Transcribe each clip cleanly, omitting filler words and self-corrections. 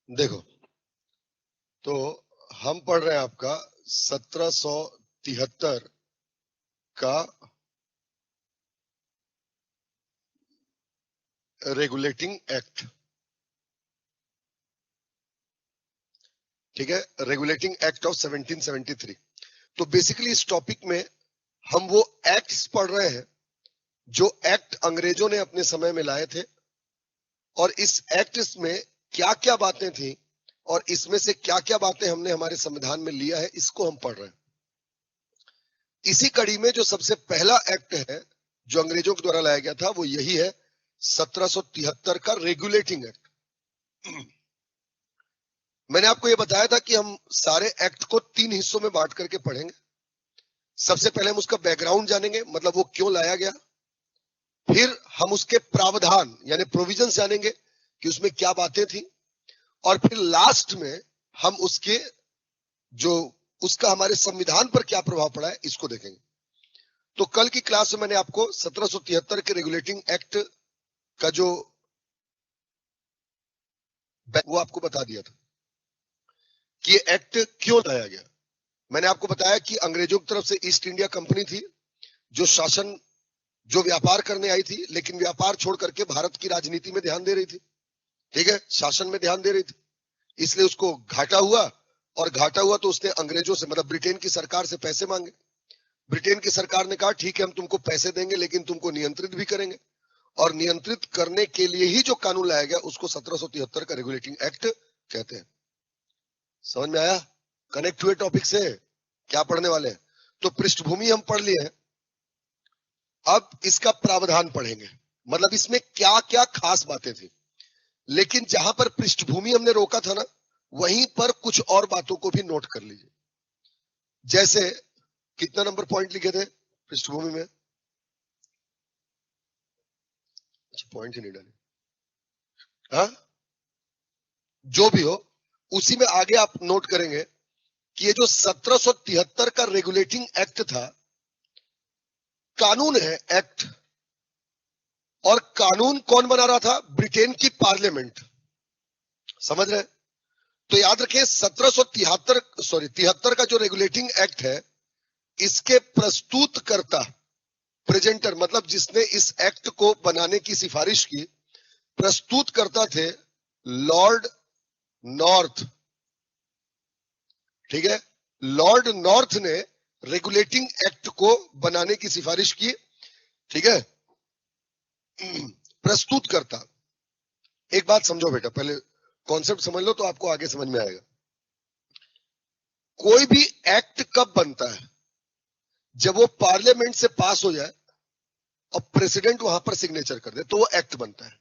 देखो, तो हम पढ़ रहे हैं आपका 1773 का रेगुलेटिंग एक्ट। ठीक है, रेगुलेटिंग एक्ट ऑफ 1773। तो बेसिकली इस टॉपिक में हम वो एक्ट्स पढ़ रहे हैं जो एक्ट अंग्रेजों ने अपने समय में लाए थे, और इस एक्ट में क्या क्या बातें थी और इसमें से क्या क्या बातें हमने हमारे संविधान में लिया है, इसको हम पढ़ रहे हैं। इसी कड़ी में जो सबसे पहला एक्ट है जो अंग्रेजों के द्वारा लाया गया था, वो यही है 1773 का रेगुलेटिंग एक्ट। मैंने आपको ये बताया था कि हम सारे एक्ट को 3 हिस्सों में बांट करके पढ़ेंगे। सबसे पहले हम उसका बैकग्राउंड जानेंगे, मतलब वो क्यों लाया गया। फिर हम उसके प्रावधान यानी प्रोविजन जानेंगे कि उसमें क्या बातें थी, और फिर लास्ट में हम उसके जो उसका हमारे संविधान पर क्या प्रभाव पड़ा है इसको देखेंगे। तो कल की क्लास में मैंने आपको 1773 के रेगुलेटिंग एक्ट का जो वो आपको बता दिया था कि ये एक्ट क्यों लाया गया। मैंने आपको बताया कि अंग्रेजों की तरफ से ईस्ट इंडिया कंपनी थी जो शासन जो व्यापार करने आई थी, लेकिन व्यापार छोड़ करके भारत की राजनीति में ध्यान दे रही थी। ठीक है, शासन में ध्यान दे रही थी, इसलिए उसको घाटा हुआ, और घाटा हुआ तो उसने अंग्रेजों से मतलब ब्रिटेन की सरकार से पैसे मांगे। ब्रिटेन की सरकार ने कहा ठीक है हम तुमको पैसे देंगे लेकिन तुमको नियंत्रित भी करेंगे, और नियंत्रित करने के लिए ही जो कानून लाया गया उसको 1773 का रेगुलेटिंग एक्ट कहते हैं। समझ में आया? कनेक्ट हुए टॉपिक से क्या पढ़ने वाले हैं? तो पृष्ठभूमि हम पढ़ लिए हैं, अब इसका प्रावधान पढ़ेंगे, मतलब इसमें क्या क्या खास बातें थी। लेकिन जहां पर पृष्ठभूमि हमने रोका था ना, वहीं पर कुछ और बातों को भी नोट कर लीजिए। जैसे कितना नंबर पॉइंट लिखे थे पृष्ठभूमि में? अच्छा, पॉइंट ही नहीं डाले। हाँ, जो भी हो उसी में आगे आप नोट करेंगे कि ये जो 1773 का रेगुलेटिंग एक्ट था, कानून है एक्ट, और कानून कौन बना रहा था? ब्रिटेन की पार्लियामेंट। समझ रहे? तो याद रखें 1773 का जो रेगुलेटिंग एक्ट है, इसके प्रस्तुतकर्ता प्रेजेंटर मतलब जिसने इस एक्ट को बनाने की सिफारिश की, प्रस्तुतकर्ता थे लॉर्ड नॉर्थ। ठीक है, लॉर्ड नॉर्थ ने रेगुलेटिंग एक्ट को बनाने की सिफारिश की। ठीक है, प्रस्तुतकर्ता। एक बात समझो बेटा, पहले कॉन्सेप्ट समझ लो तो आपको आगे समझ में आएगा। कोई भी एक्ट कब बनता है? जब वो पार्लियामेंट से पास हो जाए और प्रेसिडेंट वहां पर सिग्नेचर कर दे तो वो एक्ट बनता है।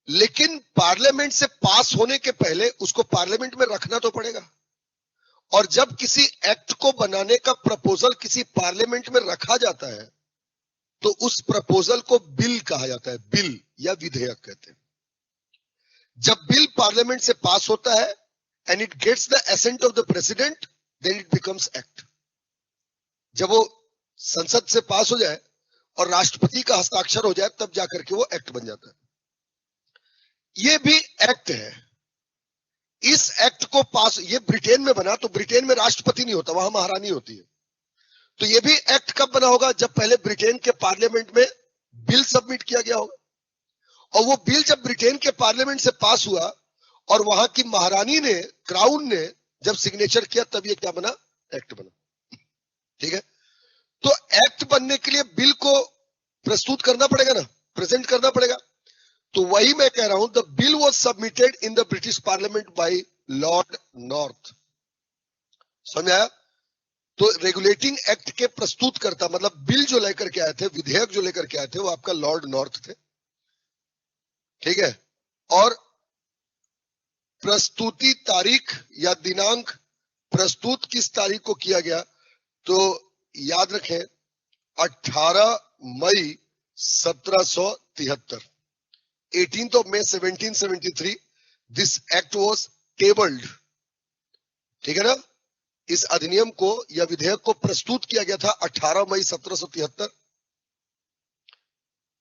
लेकिन पार्लियामेंट से पास होने के पहले उसको पार्लियामेंट में रखना तो पड़ेगा, और जब किसी एक्ट को बनाने का प्रपोजल किसी पार्लियामेंट में रखा जाता है तो उस प्रपोजल को बिल कहा जाता है, बिल या विधेयक कहते हैं। जब बिल पार्लियामेंट से पास होता है and it gets the assent of the president, then it becomes act. जब वो संसद से पास हो जाए और राष्ट्रपति का हस्ताक्षर हो जाए तब जाकर के वो एक्ट बन जाता है। ये भी एक्ट है। इस एक्ट को पास, ये ब्रिटेन में बना तो ब्रिटेन में राष्ट्रपति नहीं होता, वहां महारानी होती है। तो ये भी एक्ट कब बना होगा? जब पहले ब्रिटेन के पार्लियामेंट में बिल सबमिट किया गया होगा, और वो बिल जब ब्रिटेन के पार्लियामेंट से पास हुआ और वहां की महारानी ने, क्राउन ने जब सिग्नेचर किया तब ये क्या बना? एक्ट बना। ठीक है, तो एक्ट बनने के लिए बिल को प्रस्तुत करना पड़ेगा ना, प्रेजेंट करना पड़ेगा। तो वही मैं कह रहा हूं, the bill was submitted in the British parliament by Lord North. समझ आया? तो रेगुलेटिंग एक्ट के प्रस्तुतकर्ता मतलब बिल जो लेकर के आए थे, विधेयक जो लेकर के आए थे, वो आपका लॉर्ड नॉर्थ थे। ठीक है, और प्रस्तुति तारीख या दिनांक, प्रस्तुत किस तारीख को किया गया? तो याद रखें 18 मई 1773, 18th of May 1773 this act was tabled. ठीक है ना, इस अधिनियम को या विधेयक को प्रस्तुत किया गया था 18 मई 1773।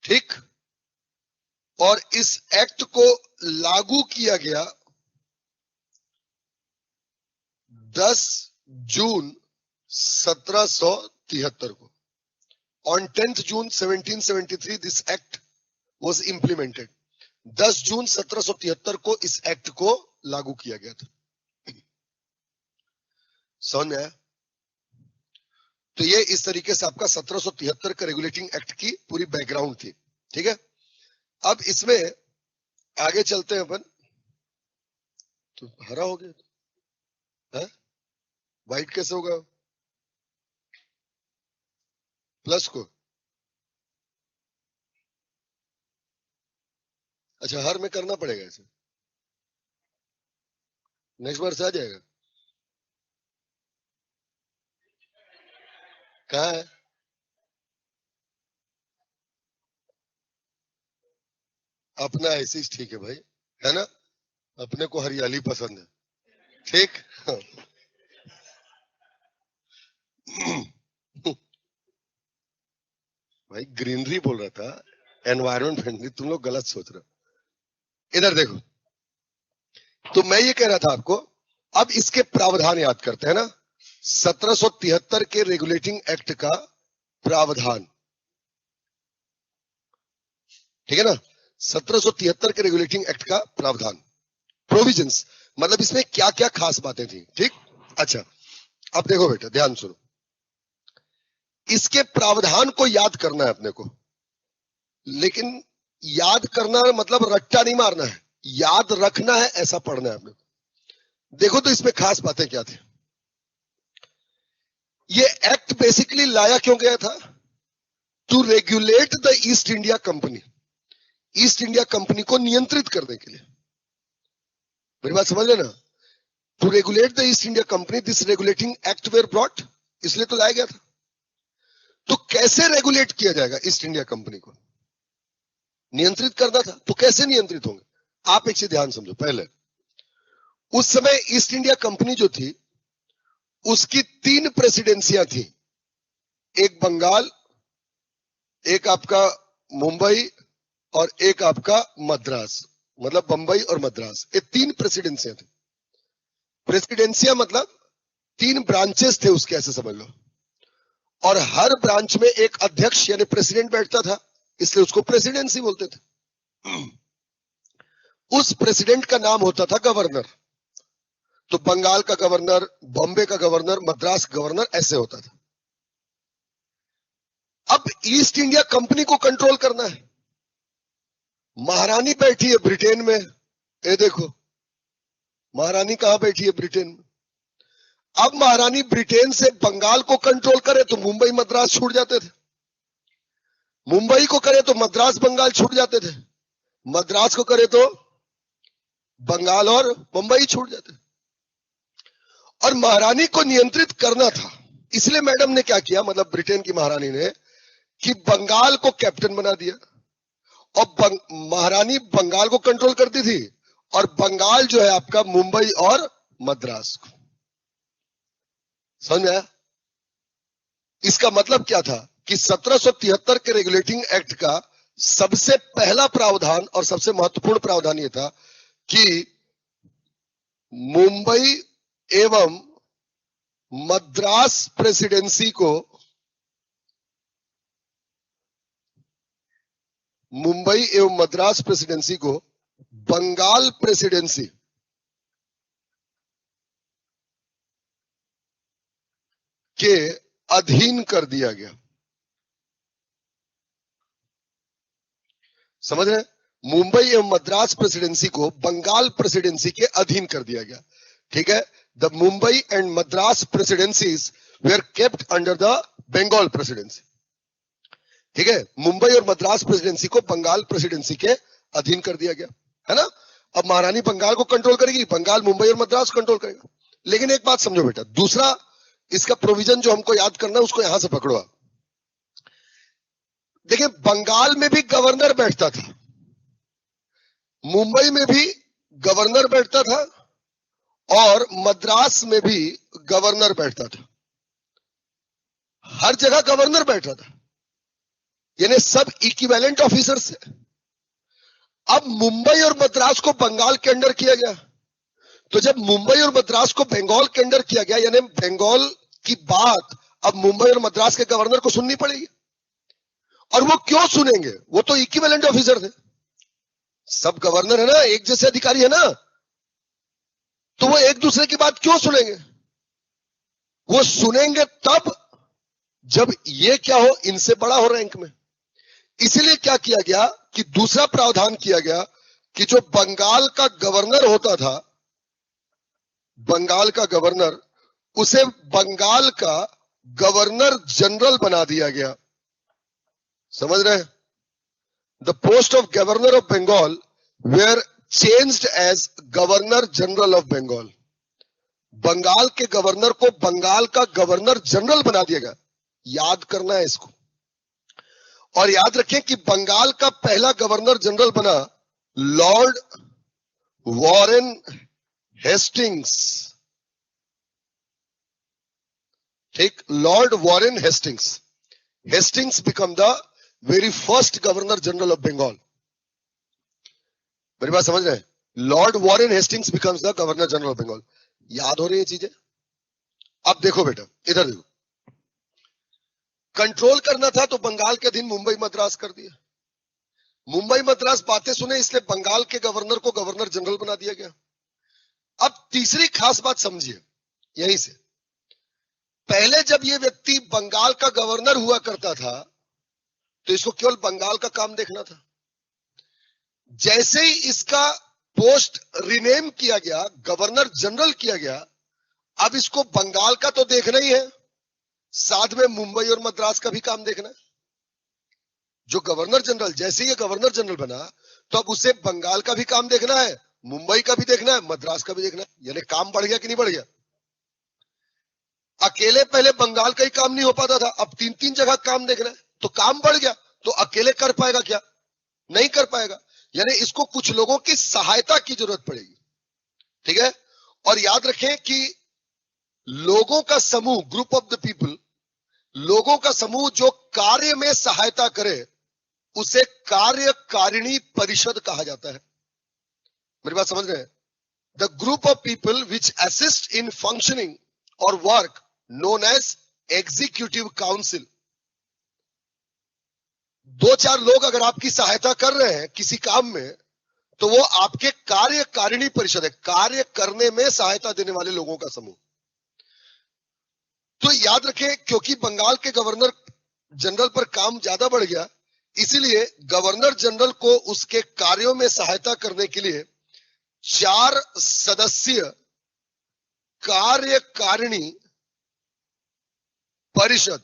ठीक, और इस एक्ट को लागू किया गया 10 जून 1773 को। On 10th June 1773 this act was implemented. 10 जून 1773 को इस एक्ट को लागू किया गया था। समझ में आया? तो ये इस तरीके से आपका 1773 का रेगुलेटिंग एक्ट की पूरी बैकग्राउंड थी। ठीक है, अब इसमें आगे चलते हैं अपन। तो हरा हो गया है, व्हाइट कैसे होगा? प्लस को, अच्छा हर में करना पड़ेगा इसे, नेक्स्ट बार से आ जाएगा। कहाँ है? अपना ऐसे ही ठीक है भाई, है ना? अपने को हरियाली पसंद है, ठीक। भाई ग्रीनरी बोल रहा था, एनवायरमेंट फ्रेंडली, तुम लोग गलत सोच रहे हो। इधर देखो, तो मैं ये कह रहा था आपको, अब इसके प्रावधान याद करते हैं ना। 1773 के रेगुलेटिंग एक्ट का प्रावधान, ठीक है ना? 1773 के रेगुलेटिंग एक्ट का प्रावधान, प्रोविजंस, मतलब इसमें क्या क्या खास बातें थी। ठीक, अच्छा अब देखो बेटा, ध्यान सुनो, इसके प्रावधान को याद करना है अपने को, लेकिन याद करना मतलब रट्टा नहीं मारना है, याद रखना है, ऐसा पढ़ना है अपने को। देखो तो इसमें खास बातें क्या थी। ये एक्ट बेसिकली लाया क्यों गया था? To regulate the East India Company, East India Company को नियंत्रित करने के लिए। मेरी बात समझ लेना, to regulate the East India Company, this regulating act were brought, इसलिए तो लाया गया था। तो कैसे रेगुलेट किया जाएगा ईस्ट इंडिया कंपनी को? नियंत्रित करना था, तो कैसे नियंत्रित होंगे? आप एक चीज ध्यान समझो, पहले उस समय ईस्ट इंडिया कंपनी जो थी उसकी 3 प्रेसिडेंसियां थी, एक बंगाल, एक आपका मुंबई और एक आपका मद्रास, मतलब बंबई और मद्रास, ये 3 प्रेसिडेंसियां थी। प्रेसिडेंसियां मतलब 3 ब्रांचेस थे उसके, ऐसे समझ लो, और हर ब्रांच में एक अध्यक्ष यानी प्रेसिडेंट बैठता था, इसलिए उसको प्रेसिडेंसी बोलते थे। उस प्रेसिडेंट का नाम होता था गवर्नर। तो बंगाल का गवर्नर, बॉम्बे का गवर्नर, मद्रास गवर्नर, ऐसे होता था। अब ईस्ट इंडिया कंपनी को कंट्रोल करना है। महारानी बैठी है ब्रिटेन में, ये देखो महारानी कहां बैठी है? ब्रिटेन में। अब महारानी ब्रिटेन से बंगाल को कंट्रोल करे तो मुंबई मद्रास छूट जाते थे, मुंबई को करे तो मद्रास बंगाल छूट जाते थे, मद्रास को करे तो बंगाल और मुंबई छूट जाते थे। और महारानी को नियंत्रित करना था, इसलिए मैडम ने क्या किया, मतलब ब्रिटेन की महारानी ने, कि बंगाल को कैप्टन बना दिया, और महारानी बंगाल को कंट्रोल करती थी, और बंगाल जो है आपका मुंबई और मद्रास को। समझ में आया? इसका मतलब क्या था कि 1773 के रेगुलेटिंग एक्ट का सबसे पहला प्रावधान और सबसे महत्वपूर्ण प्रावधान यह था कि मुंबई एवं मद्रास प्रेसिडेंसी को, मुंबई एवं मद्रास प्रेसिडेंसी को बंगाल प्रेसिडेंसी के अधीन कर दिया गया। समझ रहे? मुंबई एवं मद्रास प्रेसिडेंसी को बंगाल प्रेसिडेंसी के अधीन कर दिया गया। ठीक है, the Mumbai and Madras presidencies were kept under the Bengal presidency. ठीक है, मुंबई और मद्रास प्रेसिडेंसी को बंगाल प्रेसिडेंसी के अधीन कर दिया गया, है ना? अब महारानी बंगाल को कंट्रोल करेगी, बंगाल मुंबई और मद्रास कंट्रोल करेगा। लेकिन एक बात समझो बेटा, दूसरा इसका प्रोविजन जो हमको याद करना है उसको यहां से पकड़ो आप। देखिए, बंगाल में भी गवर्नर बैठता था, मुंबई में भी गवर्नर बैठता था, और मद्रास में भी गवर्नर बैठता था। हर जगह गवर्नर बैठा था, यानी सब इक्विवेलेंट ऑफिसर्स है। अब मुंबई और मद्रास को बंगाल के अंडर किया गया। तो जब मुंबई और मद्रास को बंगाल के अंडर किया गया, यानी बंगाल की बात अब मुंबई और मद्रास के गवर्नर को सुननी पड़ेगी। और वो क्यों सुनेंगे? वो तो इक्विवेलेंट ऑफिसर थे, सब गवर्नर है ना, एक जैसे अधिकारी है ना, तो वो एक दूसरे की बात क्यों सुनेंगे? वो सुनेंगे तब जब ये क्या हो, इनसे बड़ा हो रैंक में। इसीलिए क्या किया गया कि दूसरा प्रावधान किया गया कि जो बंगाल का गवर्नर होता था, बंगाल का गवर्नर, उसे बंगाल का गवर्नर जनरल बना दिया गया। समझ रहे हैं? The post of governor of Bengal were changed as governor general of Bengal. Bengal के गवर्नर को बंगाल का गवर्नर जनरल बना दिया गया। याद करना है इसको। और याद रखें कि बंगाल का पहला गवर्नर जनरल बना लॉर्ड वॉरेन हेस्टिंग्स। ठीक, Lord Warren Hastings. Hastings become the very first governor general of Bengal. मेरी बात समझ रहे हैं? Lord Warren Hastings becomes the governor general of Bengal. याद हो रही है चीजें? अब देखो बेटा, इधर देखो। कंट्रोल करना था तो बंगाल के अधीन मुंबई मद्रास कर दिया। मुंबई मद्रास बातें सुने, इसलिए बंगाल के गवर्नर को गवर्नर जनरल बना दिया गया। अब तीसरी खास बात समझिए यहीं से। पहले जब ये व्यक्ति बंगाल का गवर्नर हुआ करता था तो इसको केवल बंगाल का काम देखना था। जैसे ही इसका पोस्ट रिनेम किया गया, गवर्नर जनरल किया गया, अब इसको बंगाल का तो देखना ही है, साथ में मुंबई और मद्रास का भी काम देखना है। जो गवर्नर जनरल, जैसे ही गवर्नर जनरल बना तो अब उसे बंगाल का भी काम देखना है, मुंबई का भी देखना है, मद्रास का भी देखना है। यानी काम बढ़ गया कि नहीं बढ़ गया? अकेले पहले बंगाल का ही काम नहीं हो पाता था, अब 3-3 जगह काम देखना है, तो काम बढ़ गया। तो अकेले कर पाएगा क्या? नहीं कर पाएगा। यानी इसको कुछ लोगों की सहायता की जरूरत पड़ेगी। ठीक है? और याद रखें कि लोगों का समूह, ग्रुप ऑफ द पीपल, लोगों का समूह जो कार्य में सहायता करे उसे कार्यकारिणी परिषद कहा जाता है। मेरी बात समझ रहे हैं? The group of people which assist in functioning और work known as executive council. 2-4 लोग अगर आपकी सहायता कर रहे हैं किसी काम में तो वो आपके कार्यकारिणी परिषद है, कार्य करने में सहायता देने वाले लोगों का समूह। तो याद रखें, क्योंकि बंगाल के गवर्नर जनरल पर काम ज्यादा बढ़ गया, इसीलिए गवर्नर जनरल को उसके कार्यों में सहायता करने के लिए 4 सदस्यीय कार्यकारिणी परिषद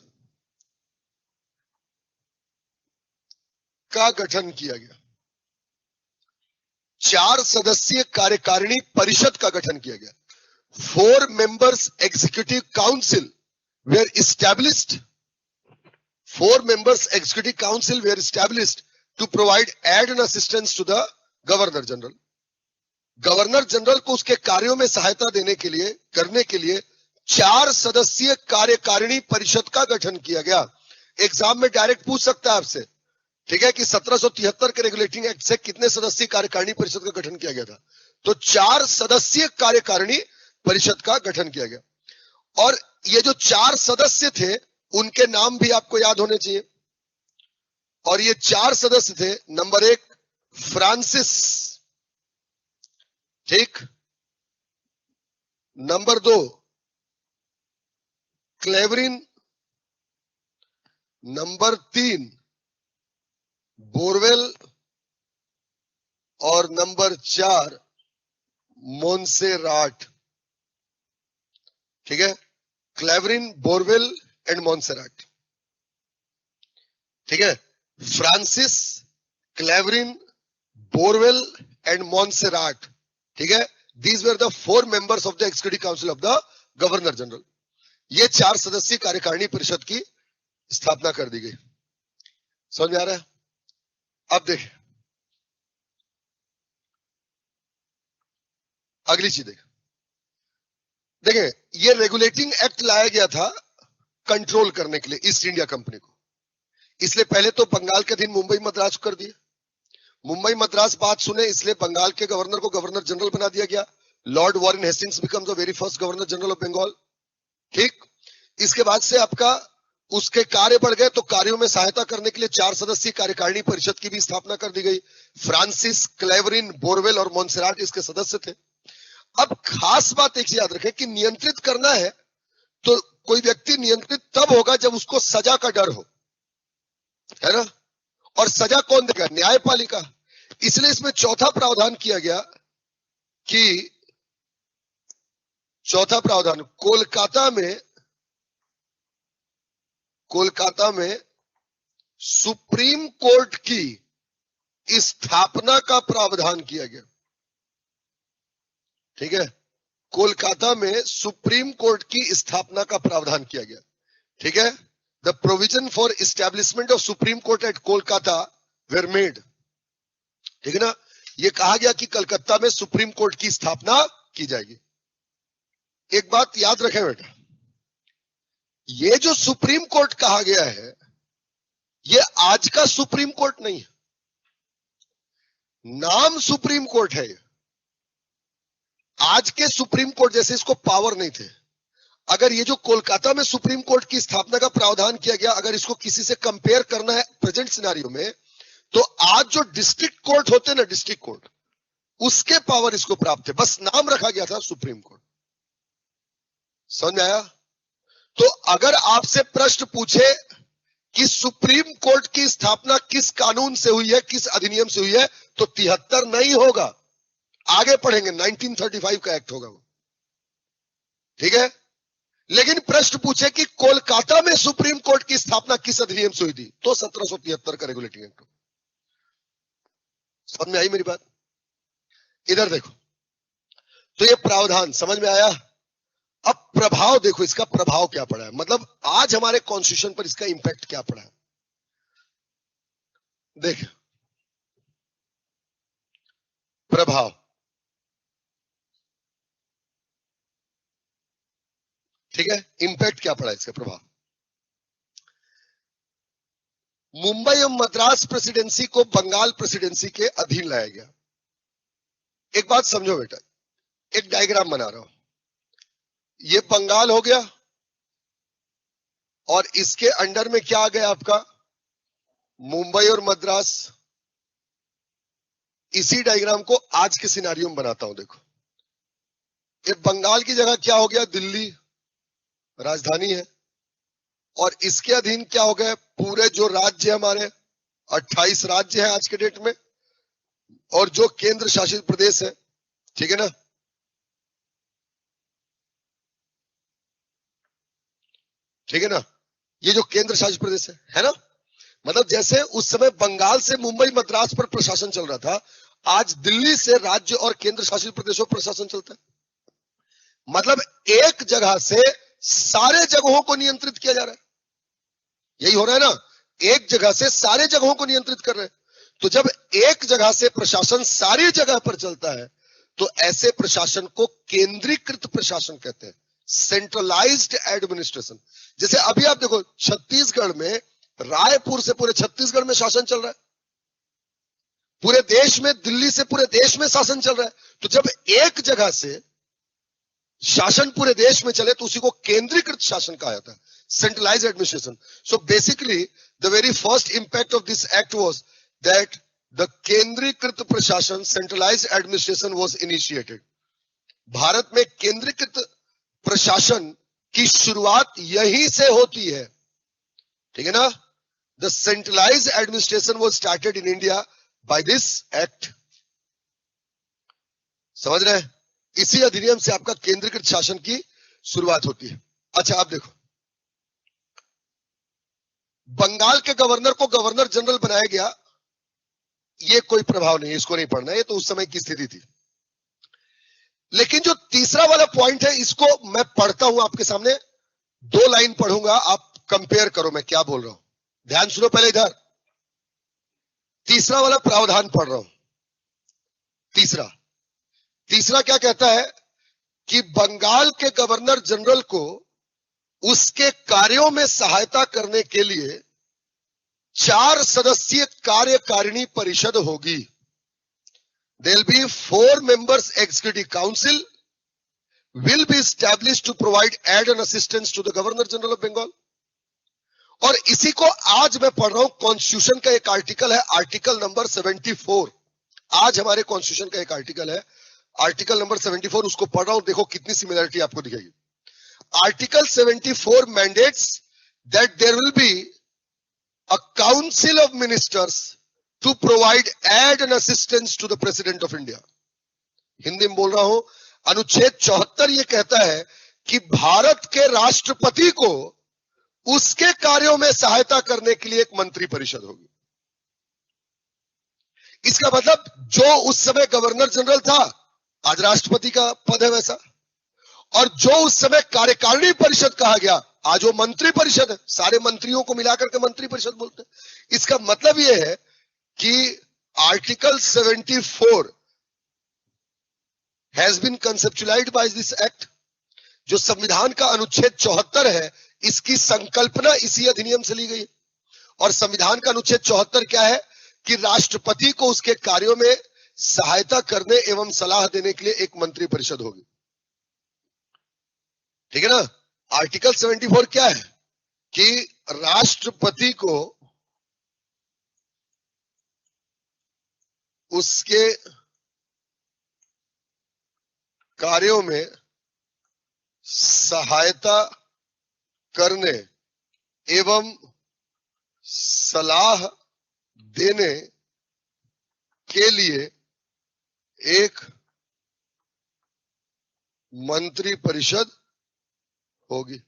का गठन किया गया। 4 सदस्यीय कार्यकारिणी परिषद का गठन किया गया। 4 members executive council were established. 4 members executive council were established to provide aid and assistance to the governor general. Governor general को उसके कार्यों में सहायता देने के लिए, करने के लिए 4 सदस्यीय कार्यकारिणी परिषद का गठन किया गया। एग्जाम में डायरेक्ट पूछ सकता है आपसे, ठीक है, कि 1773 के रेगुलेटिंग एक्ट से कितने सदस्यीय कार्यकारिणी परिषद का गठन किया गया था? तो 4 सदस्यीय कार्यकारिणी परिषद का गठन किया गया। और ये जो 4 सदस्य थे उनके नाम भी आपको याद होने चाहिए। और ये 4 सदस्य थे, नंबर 1 फ्रांसिस, ठीक, नंबर 2 क्लेवरिन, नंबर 3 बोरवेल और नंबर 4 मोन्सेराट। ठीक है, क्लेवरिन, बोरवेल एंड मोन्सेराट। ठीक है, फ्रांसिस, क्लेवरिन, बोरवेल एंड मोन्सेराट। ठीक है, these were the 4 members of the executive council of the governor general. ये 4 सदस्यीय कार्यकारिणी परिषद की स्थापना कर दी गई। समझ में आ रहा है? अब देखें अगली चीज। देखें, ये रेगुलेटिंग एक्ट लाया गया था कंट्रोल करने के लिए ईस्ट इंडिया कंपनी को। इसलिए पहले तो बंगाल के अधीन मुंबई मद्रास कर दिया, मुंबई मद्रास बात सुने इसलिए बंगाल के गवर्नर को गवर्नर जनरल बना दिया गया। Lord Warren Hastings becomes the very first governor general of Bengal. ठीक, इसके बाद से आपका उसके कार्य बढ़ गए तो कार्यों में सहायता करने के लिए 4 सदस्यीय कार्यकारिणी परिषद की भी स्थापना कर दी गई। फ्रांसिस, क्लेवरिन, बोरवेल और मोन्सेराट इसके सदस्य थे। अब खास बात एक याद रखें कि नियंत्रित करना है तो कोई व्यक्ति नियंत्रित तब होगा जब उसको सजा का डर हो, है ना, और सजा कौन देगा? न्यायपालिका। इसलिए इसमें चौथा प्रावधान किया गया कि चौथा प्रावधान कोलकाता में सुप्रीम कोर्ट की स्थापना का प्रावधान किया गया। ठीक है, कोलकाता में सुप्रीम कोर्ट की स्थापना का प्रावधान किया गया। ठीक है, the provision for establishment of supreme court at Kolkata were made. ठीक है ना, यह कहा गया कि कलकत्ता में सुप्रीम कोर्ट की स्थापना की जाएगी। एक बात याद रखें बेटा, ये जो सुप्रीम कोर्ट कहा गया है ये आज का सुप्रीम कोर्ट नहीं है, नाम सुप्रीम कोर्ट है। आज के सुप्रीम कोर्ट जैसे इसको पावर नहीं थे। अगर ये जो कोलकाता में सुप्रीम कोर्ट की स्थापना का प्रावधान किया गया, अगर इसको किसी से कंपेयर करना है प्रेजेंट सिनेरियो में, तो आज जो डिस्ट्रिक्ट कोर्ट होते ना, डिस्ट्रिक्ट कोर्ट, उसके पावर इसको प्राप्त है, बस नाम रखा गया था सुप्रीम कोर्ट। समझ में आया? तो अगर आपसे प्रश्न पूछे कि सुप्रीम कोर्ट की स्थापना किस कानून से हुई है, किस अधिनियम से हुई है, तो 73 नहीं होगा, आगे पढ़ेंगे, 1935 का एक्ट होगा वो। ठीक है, लेकिन प्रश्न पूछे कि कोलकाता में सुप्रीम कोर्ट की स्थापना किस अधिनियम से हुई थी, तो 1773 का रेगुलेटिंग एक्ट। समझ में आई मेरी बात? इधर देखो, तो ये प्रावधान समझ में आया। अब प्रभाव देखो, इसका प्रभाव क्या पड़ा है, मतलब आज हमारे कॉन्स्टिट्यूशन पर इसका इंपैक्ट क्या पड़ा है। देख, प्रभाव, ठीक है, इंपैक्ट क्या पड़ा इसका प्रभाव। मुंबई और मद्रास प्रेसिडेंसी को बंगाल प्रेसिडेंसी के अधीन लाया गया। एक बात समझो बेटा, एक डायग्राम बना रहा हूं, ये बंगाल हो गया और इसके अंडर में क्या आ गया आपका, मुंबई और मद्रास। इसी डायग्राम को आज के सिनेरियो में बनाता हूं। देखो, ये बंगाल की जगह क्या हो गया, दिल्ली राजधानी है, और इसके अधीन क्या हो गया, पूरे जो राज्य हमारे 28 राज्य हैं आज के डेट में, और जो केंद्र शासित प्रदेश है। ठीक है ना, ठीक है ना, ये जो केंद्र शासित प्रदेश है ना, मतलब जैसे उस समय बंगाल से मुंबई मद्रास पर प्रशासन चल रहा था, आज दिल्ली से राज्य और केंद्र शासित प्रदेशों पर प्रशासन चलता है। मतलब एक जगह से सारे जगहों को नियंत्रित किया जा रहा है, यही हो रहा है ना, एक जगह से सारे जगहों को नियंत्रित कर रहे हैं। तो जब एक जगह से प्रशासन सारी जगह पर चलता है, तो ऐसे प्रशासन को केंद्रीकृत प्रशासन कहते हैं, सेंट्रलाइज्ड एडमिनिस्ट्रेशन। जैसे अभी आप देखो, छत्तीसगढ़ में, रायपुर से पूरे छत्तीसगढ़ में शासन चल रहा है, पूरे देश में, दिल्ली से पूरे देश में शासन चल रहा है। तो जब एक जगह से शासन पूरे देश में चले तो उसी को केंद्रीकृत शासन कहा जाता है, centralised administration. So basically the very first impact of this act was that the केंद्रीकृत प्रशासन, centralised administration was initiated. Bharat में केंद्रीकृत प्रशासन की शुरुआत यहीं से होती है। ठीक है ना, the centralised administration was started in India by this act. समझ रहे हैं? इसी अधिनियम से आपका केंद्रीकृत शासन की शुरुआत होती है। अच्छा, आप देखो, बंगाल के गवर्नर को गवर्नर जनरल बनाया गया, ये कोई प्रभाव नहीं, इसको नहीं पढ़ना, ये तो उस समय की स्थिति थी। लेकिन जो तीसरा वाला पॉइंट है, इसको मैं पढ़ता हूं आपके सामने, 2 लाइन पढ़ूंगा, आप कंपेयर करो मैं क्या बोल रहा हूं। ध्यान सुनो पहले, इधर तीसरा वाला प्रावधान पढ़ रहा हूं। तीसरा क्या कहता है कि बंगाल के गवर्नर जनरल को उसके कार्यों में सहायता करने के लिए 4 सदस्यीय कार्यकारिणी परिषद होगी। There'll be 4 members executive council will be established to provide aid and assistance to the Governor General of Bengal. और इसी को आज मैं पढ़ रहा हूं, कॉन्स्टिट्यूशन का एक आर्टिकल है, आर्टिकल नंबर 74। आज हमारे कॉन्स्टिट्यूशन का एक आर्टिकल है, आर्टिकल नंबर 74, उसको पढ़ रहा हूं, देखो कितनी सिमिलरिटी आपको दिखेगी। Article 74 mandates that there will be a council of ministers to provide aid and assistance to the President of India. Hindi में बोल रहा हूं, अनुच्छेद 74 ये कहता है कि भारत के राष्ट्रपति को उसके कार्यों में सहायता करने के लिए एक मंत्री परिषद होगी। इसका मतलब जो उस समय गवर्नर जनरल था, आज राष्ट्रपति का पद है वैसा, और जो उस समय कार्यकारिणी परिषद कहा गया, आज वो मंत्री परिषद है। सारे मंत्रियों को मिलाकर के मंत्री परिषद बोलते हैं। इसका मतलब यह है कि article 74 has been conceptualised by this act. जो संविधान का अनुच्छेद 74 है, इसकी संकल्पना इसी अधिनियम से ली गई। और संविधान का अनुच्छेद 74 क्या है कि राष्ट्रपति को उसके कार्यों में सहायता करने एवं सलाह देने के लिए एक मंत्री परिषद होगी। ठीक है ना। आर्टिकल 74 क्या है कि राष्ट्रपति को उसके कार्यों में सहायता करने एवं सलाह देने के लिए एक मंत्री परिषद होगी।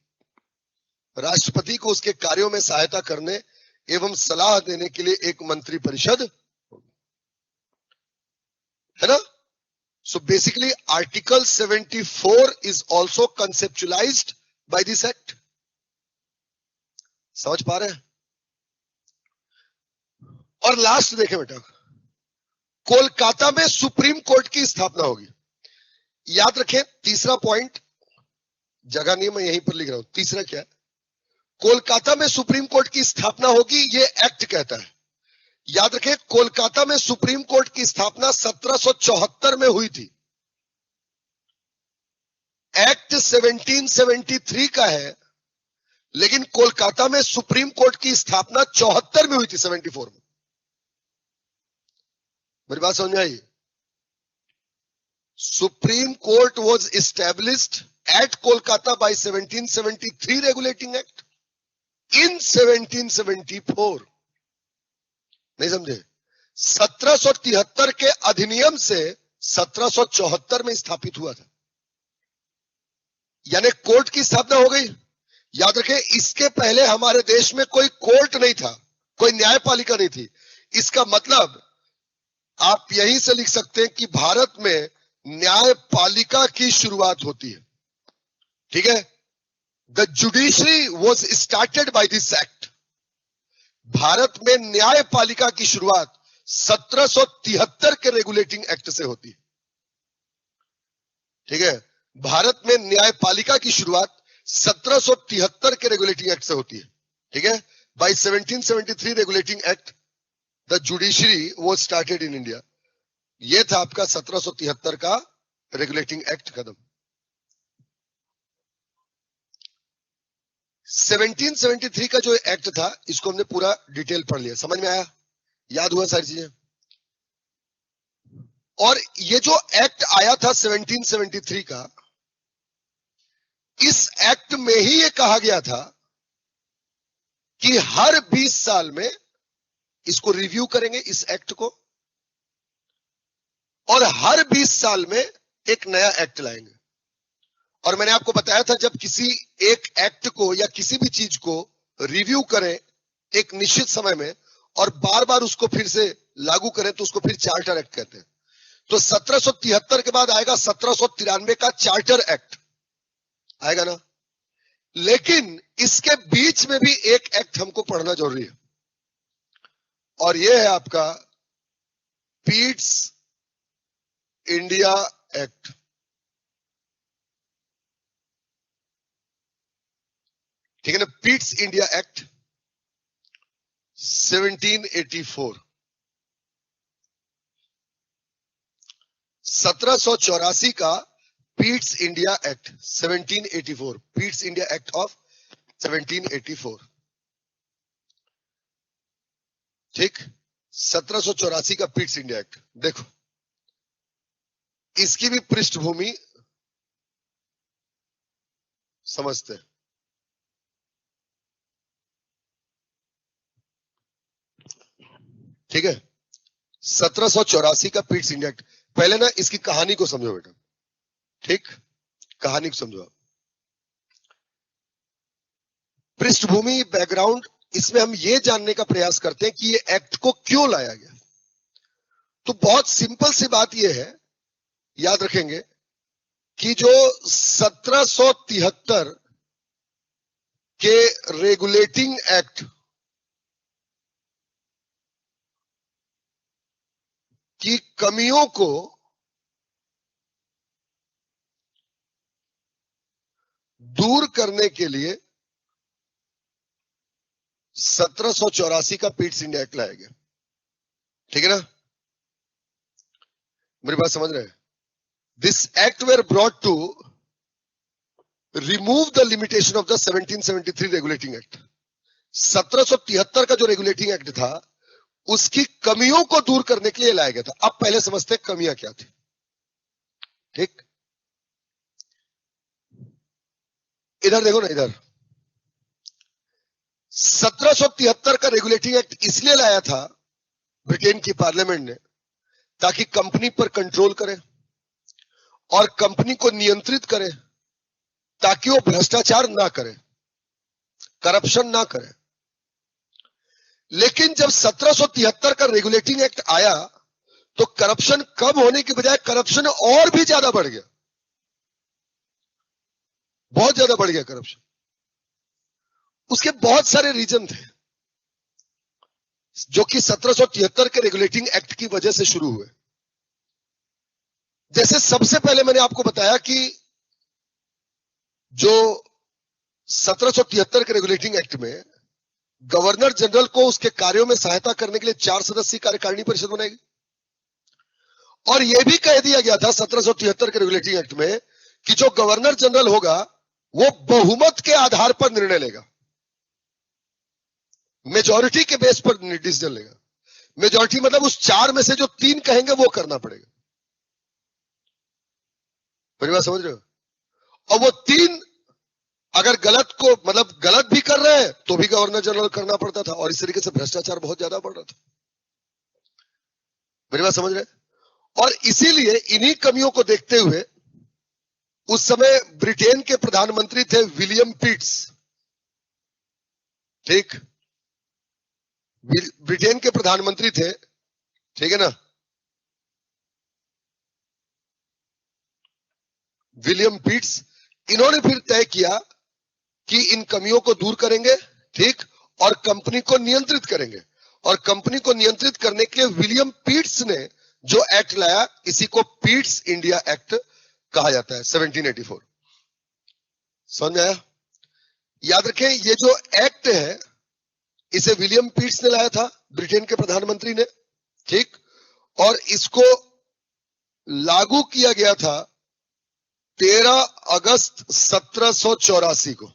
राष्ट्रपति को उसके कार्यों में सहायता करने एवं सलाह देने के लिए एक मंत्री परिषद होगी, है ना। So basically article 74 is also conceptualized by this act. समझ पा रहे हैं। और लास्ट देखें बेटा, कोलकाता में सुप्रीम कोर्ट की स्थापना होगी। याद रखें, तीसरा पॉइंट, जगह नहीं मैं यहीं पर लिख रहा हूं। तीसरा क्या है, कोलकाता में सुप्रीम कोर्ट की स्थापना होगी, ये एक्ट कहता है। याद रखें, कोलकाता में सुप्रीम कोर्ट की स्थापना 1774 में हुई थी। एक्ट 1773 का है, लेकिन कोलकाता में सुप्रीम कोर्ट की स्थापना 74 में हुई थी, 74 में। मेरी बात समझ में आई? Supreme court was established at Kolkata by 1773 regulating act in 1774। नहीं समझे? 1773 के अधिनियम से 1774 में स्थापित हुआ था, यानी कोर्ट की स्थापना हो गई। याद रखें, इसके पहले हमारे देश में कोई कोर्ट नहीं था, कोई न्यायपालिका नहीं थी। इसका मतलब आप यहीं से लिख सकते हैं कि भारत में न्यायपालिका की शुरुआत होती है। ठीक है। The judiciary was started by this act. Bharat में न्यायपालिका की शुरुआत 1773 के रेगुलेटिंग एक्ट से होती है। ठीक है। भारत में न्यायपालिका की शुरुआत 1773 के रेगुलेटिंग एक्ट से होती है। ठीक है। By 1773 regulating act the judiciary was started in India. यह था आपका 1773 का रेगुलेटिंग एक्ट कदम। 1773 का जो एक्ट था, इसको हमने पूरा डिटेल पढ़ लिया। समझ में आया? याद हुआ सारी चीजें? और ये जो एक्ट आया था 1773 का, इस एक्ट में ही ये कहा गया था कि हर 20 साल में इसको रिव्यू करेंगे, इस एक्ट को, और हर 20 साल में एक नया एक्ट लाएंगे। और मैंने आपको बताया था, जब किसी एक एक्ट को या किसी भी चीज को रिव्यू करें एक निश्चित समय में और बार बार उसको फिर से लागू करें, तो उसको फिर चार्टर एक्ट कहते हैं। तो 1773 के बाद आएगा 1793 का चार्टर एक्ट आएगा ना। लेकिन इसके बीच में भी एक एक्ट हमको पढ़ना जरूरी है, और यह है आपका पीट्स इंडिया एक्ट। ठीक है ना। पीट्स इंडिया एक्ट 1784 1784 का Pitt's India act 1784 Pitt's India act of 1784 ठीक 1784 का पीट्स इंडिया एक्ट देखो इसकी भी पृष्ठभूमि समझते हैं ठीक है 1784 का पीट्स इंडिया एक्ट पहले ना इसकी कहानी को समझो बेटा ठीक कहानी को समझो पृष्ठभूमि बैकग्राउंड इसमें हम ये जानने का प्रयास करते हैं कि ये एक्ट को क्यों लाया गया तो बहुत सिंपल सी बात ये है याद रखेंगे कि जो 1773 के रेगुलेटिंग एक्ट की कमियों को दूर करने के लिए 1784 का पीट्स इंडिया एक्ट लाया गया ठीक है ना मेरी बात समझ रहे हैं this act were brought to remove the limitation of the 1773 regulating act 1773 का जो रेगुलेटिंग एक्ट था उसकी कमियों को दूर करने के लिए लाया गया था अब पहले समझते हैं कमियां क्या थी ठीक इधर देखो ना इधर 1773 का रेगुलेटिंग एक्ट इसलिए लाया था ब्रिटेन की पार्लियामेंट ने ताकि कंपनी पर कंट्रोल करे और कंपनी को नियंत्रित करे ताकि वो भ्रष्टाचार ना करे करप्शन ना करे लेकिन जब 1773 का रेगुलेटिंग एक्ट आया तो करप्शन कम होने की बजाय करप्शन और भी ज्यादा बढ़ गया बहुत ज्यादा बढ़ गया करप्शन उसके बहुत सारे रीजन थे जो कि 1773 के रेगुलेटिंग एक्ट की वजह से शुरू हुए जैसे सबसे पहले मैंने आपको बताया कि जो 1773 के रेगुलेटिंग एक्ट में गवर्नर जनरल को उसके कार्यों में सहायता करने के लिए 4 सदस्यीय कार्यकारिणी परिषद बनाएगी और यह भी कह दिया गया था 1773 के रेगुलेटिंग एक्ट में कि जो गवर्नर जनरल होगा वो बहुमत के आधार पर निर्णय लेगा मेजॉरिटी के बेस पर डिसीजन लेगा मेजॉरिटी मतलब उस 4 में से जो 3 कहेंगे वो करना पड़ेगा परिवार समझ रहे हो और वो 3 अगर गलत को मतलब गलत भी कर रहे हैं तो भी गवर्नर जनरल करना पड़ता था और इस तरीके से भ्रष्टाचार बहुत ज्यादा बढ़ रहा था मेरी बात समझ रहे और इसीलिए इन्हीं कमियों को देखते हुए उस समय ब्रिटेन के प्रधानमंत्री थे विलियम पिट्स ठीक ब्रिटेन के प्रधानमंत्री थे ठीक है ना विलियम पिट्स इन्होंने फिर तय किया कि इन कमियों को दूर करेंगे ठीक और कंपनी को नियंत्रित करेंगे और कंपनी को नियंत्रित करने के लिए विलियम पिट्स ने जो एक्ट लाया इसी को पीट्स इंडिया एक्ट कहा जाता है 1784 समझ में आया याद रखें ये जो एक्ट है इसे विलियम पिट्स ने लाया था ब्रिटेन के प्रधानमंत्री ने ठीक और इसको लागू किया गया था 13 अगस्त 1784 को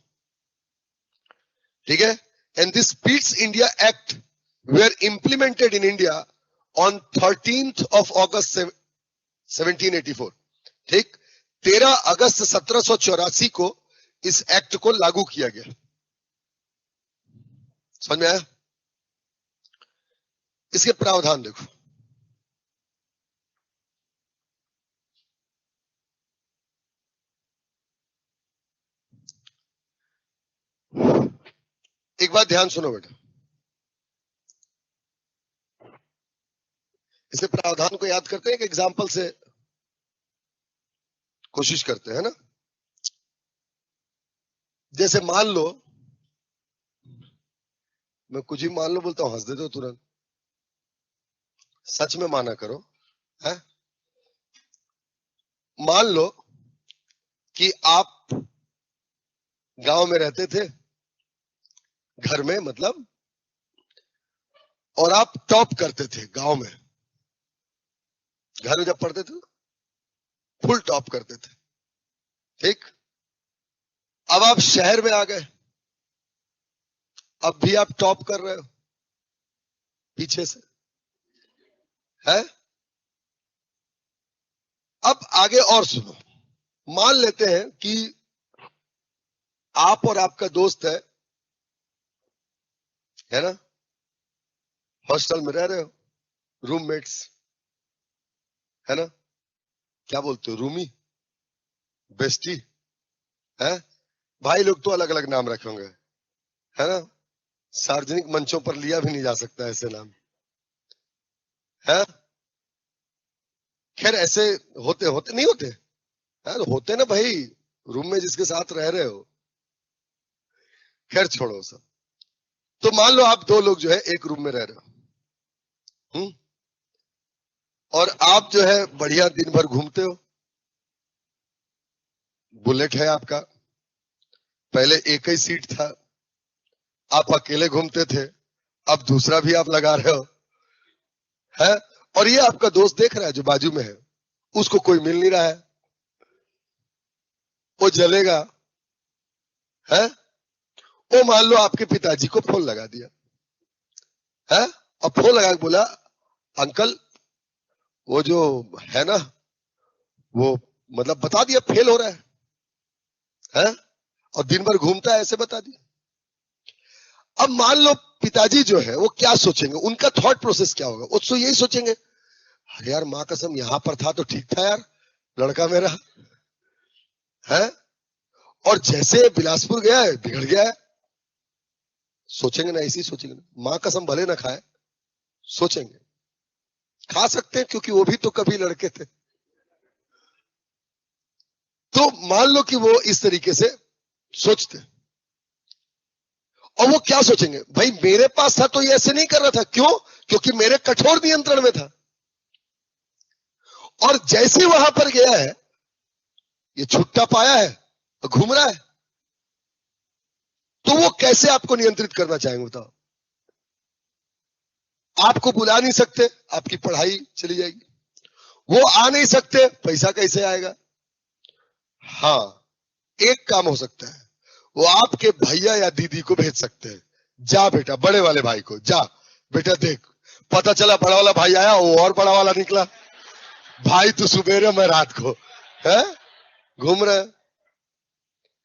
ठीक है and this Pitt's India act were implemented in India on 13th of August 1784 ठीक 13 अगस्त 1784 को इस एक्ट को लागू किया गया समझ में आया इसके प्रावधान देखो एक बात ध्यान सुनो बेटा इसके प्रावधान को याद करते हैं एक एग्जाम्पल से कोशिश करते हैं ना जैसे मान लो मैं कुछ ही मान लो बोलता हूं हंस देते हो तुरंत सच में माना करो है मान लो कि आप गांव में रहते थे घर में मतलब और आप टॉप करते थे गांव में, घर में जब पढ़ते थे फुल टॉप करते थे, ठीक। अब आप शहर में आ गए, अब भी आप टॉप कर रहे हो पीछे से, है। अब आगे और सुनो, मान लेते हैं कि आप और आपका दोस्त है ना, हॉस्टल में रह रहे हो, रूममेट्स, है ना, क्या बोलते हो, रूमी, बेस्टी, है। भाई लोग तो अलग अलग नाम रखे होंगे, है ना, सार्वजनिक मंचों पर लिया भी नहीं जा सकता ऐसे नाम, है। खैर ऐसे होते होते नहीं होते, है, होते ना भाई, रूम में जिसके साथ रह रहे हो। खैर छोड़ो सब। तो मान लो आप दो लोग जो है एक रूम में रह रहे हो, और आप जो है बढ़िया दिन भर घूमते हो, बुलेट है आपका, पहले एक ही सीट था, आप अकेले घूमते थे, अब दूसरा भी आप लगा रहे हो, है। और ये आपका दोस्त देख रहा है जो बाजू में है, उसको कोई मिल नहीं रहा है, वो जलेगा, है। वो मान लो आपके पिताजी को फोन लगा दिया, है, और फोन लगा के बोला, अंकल वो जो है ना, वो मतलब बता दिया फेल हो रहा है, और दिन भर घूमता है, ऐसे बता दिया। अब मान लो पिताजी जो है वो क्या सोचेंगे, उनका थॉट प्रोसेस क्या होगा, वो तो यही सोचेंगे, अरे यार माँ कसम यहां पर था तो ठीक था यार, लड़का मेरा, है, और जैसे बिलासपुर गया है बिगड़ गया है। सोचेंगे ना, ऐसी सोचेंगे ना, माँ कसम भले ना खाए, सोचेंगे, खा सकते हैं क्योंकि वो भी तो कभी लड़के थे। तो मान लो कि वो इस तरीके से सोचते, और वो क्या सोचेंगे, भाई मेरे पास था तो ये ऐसे नहीं कर रहा था, क्यों, क्योंकि मेरे कठोर नियंत्रण में था। और जैसे वहां पर गया है, ये छुट्टा पाया है तो घूम रहा है, तो वो कैसे आपको नियंत्रित करना चाहेंगे बताओ। आपको बुला नहीं सकते, आपकी पढ़ाई चली जाएगी, वो आ नहीं सकते, पैसा कैसे आएगा। हाँ, एक काम हो सकता है, वो आपके भैया या दीदी को भेज सकते हैं, जा बेटा, बड़े वाले भाई को, जा बेटा देख, पता चला बड़ा वाला भाई आया, वो और बड़ा वाला निकला, भाई तू सुबेरे मैं रात को, है, घूम रहे।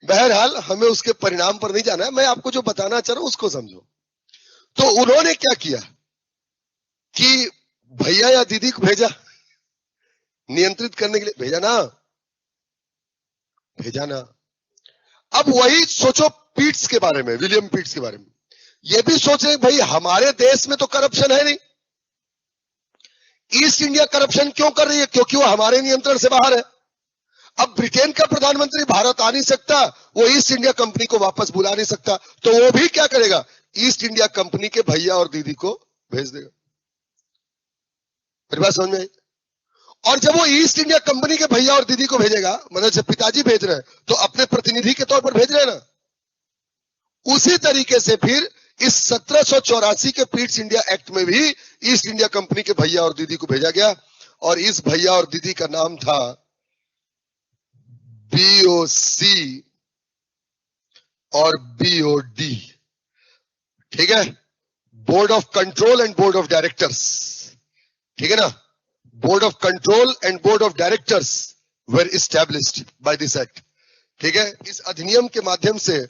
बहरहाल हमें उसके परिणाम पर नहीं जाना है, मैं आपको जो बताना चाह रहा हूं उसको समझो। तो उन्होंने क्या किया कि भैया या दीदी को भेजा, नियंत्रित करने के लिए भेजा ना, भेजा ना। अब वही सोचो पीट्स के बारे में, विलियम पीट्स के बारे में, ये भी सोचे भाई हमारे देश में तो करप्शन है नहीं, ईस्ट इंडिया करप्शन क्यों कर रही है, क्योंकि वो हमारे नियंत्रण से बाहर है। अब ब्रिटेन का प्रधानमंत्री भारत आ नहीं सकता, वो ईस्ट इंडिया कंपनी को वापस बुला नहीं सकता, तो वो भी क्या करेगा, ईस्ट इंडिया कंपनी के भैया और दीदी को भेज देगा। मेरी बात समझ में आई। और जब वो ईस्ट इंडिया कंपनी के भैया और दीदी को भेजेगा, मतलब जब पिताजी भेज रहे हैं तो अपने प्रतिनिधि के तौर पर भेज रहे हैं ना, उसी तरीके से फिर इस 1784 के पीट्स इंडिया एक्ट में भी ईस्ट इंडिया कंपनी के भैया और दीदी को भेजा गया, और इस भैया और दीदी का नाम था BOC और BOD, ठीक है, board of control and board of directors, ठीक है ना, board of control and board of directors were established bye this act, ठीक है। इस अधिनियम के माध्यम से,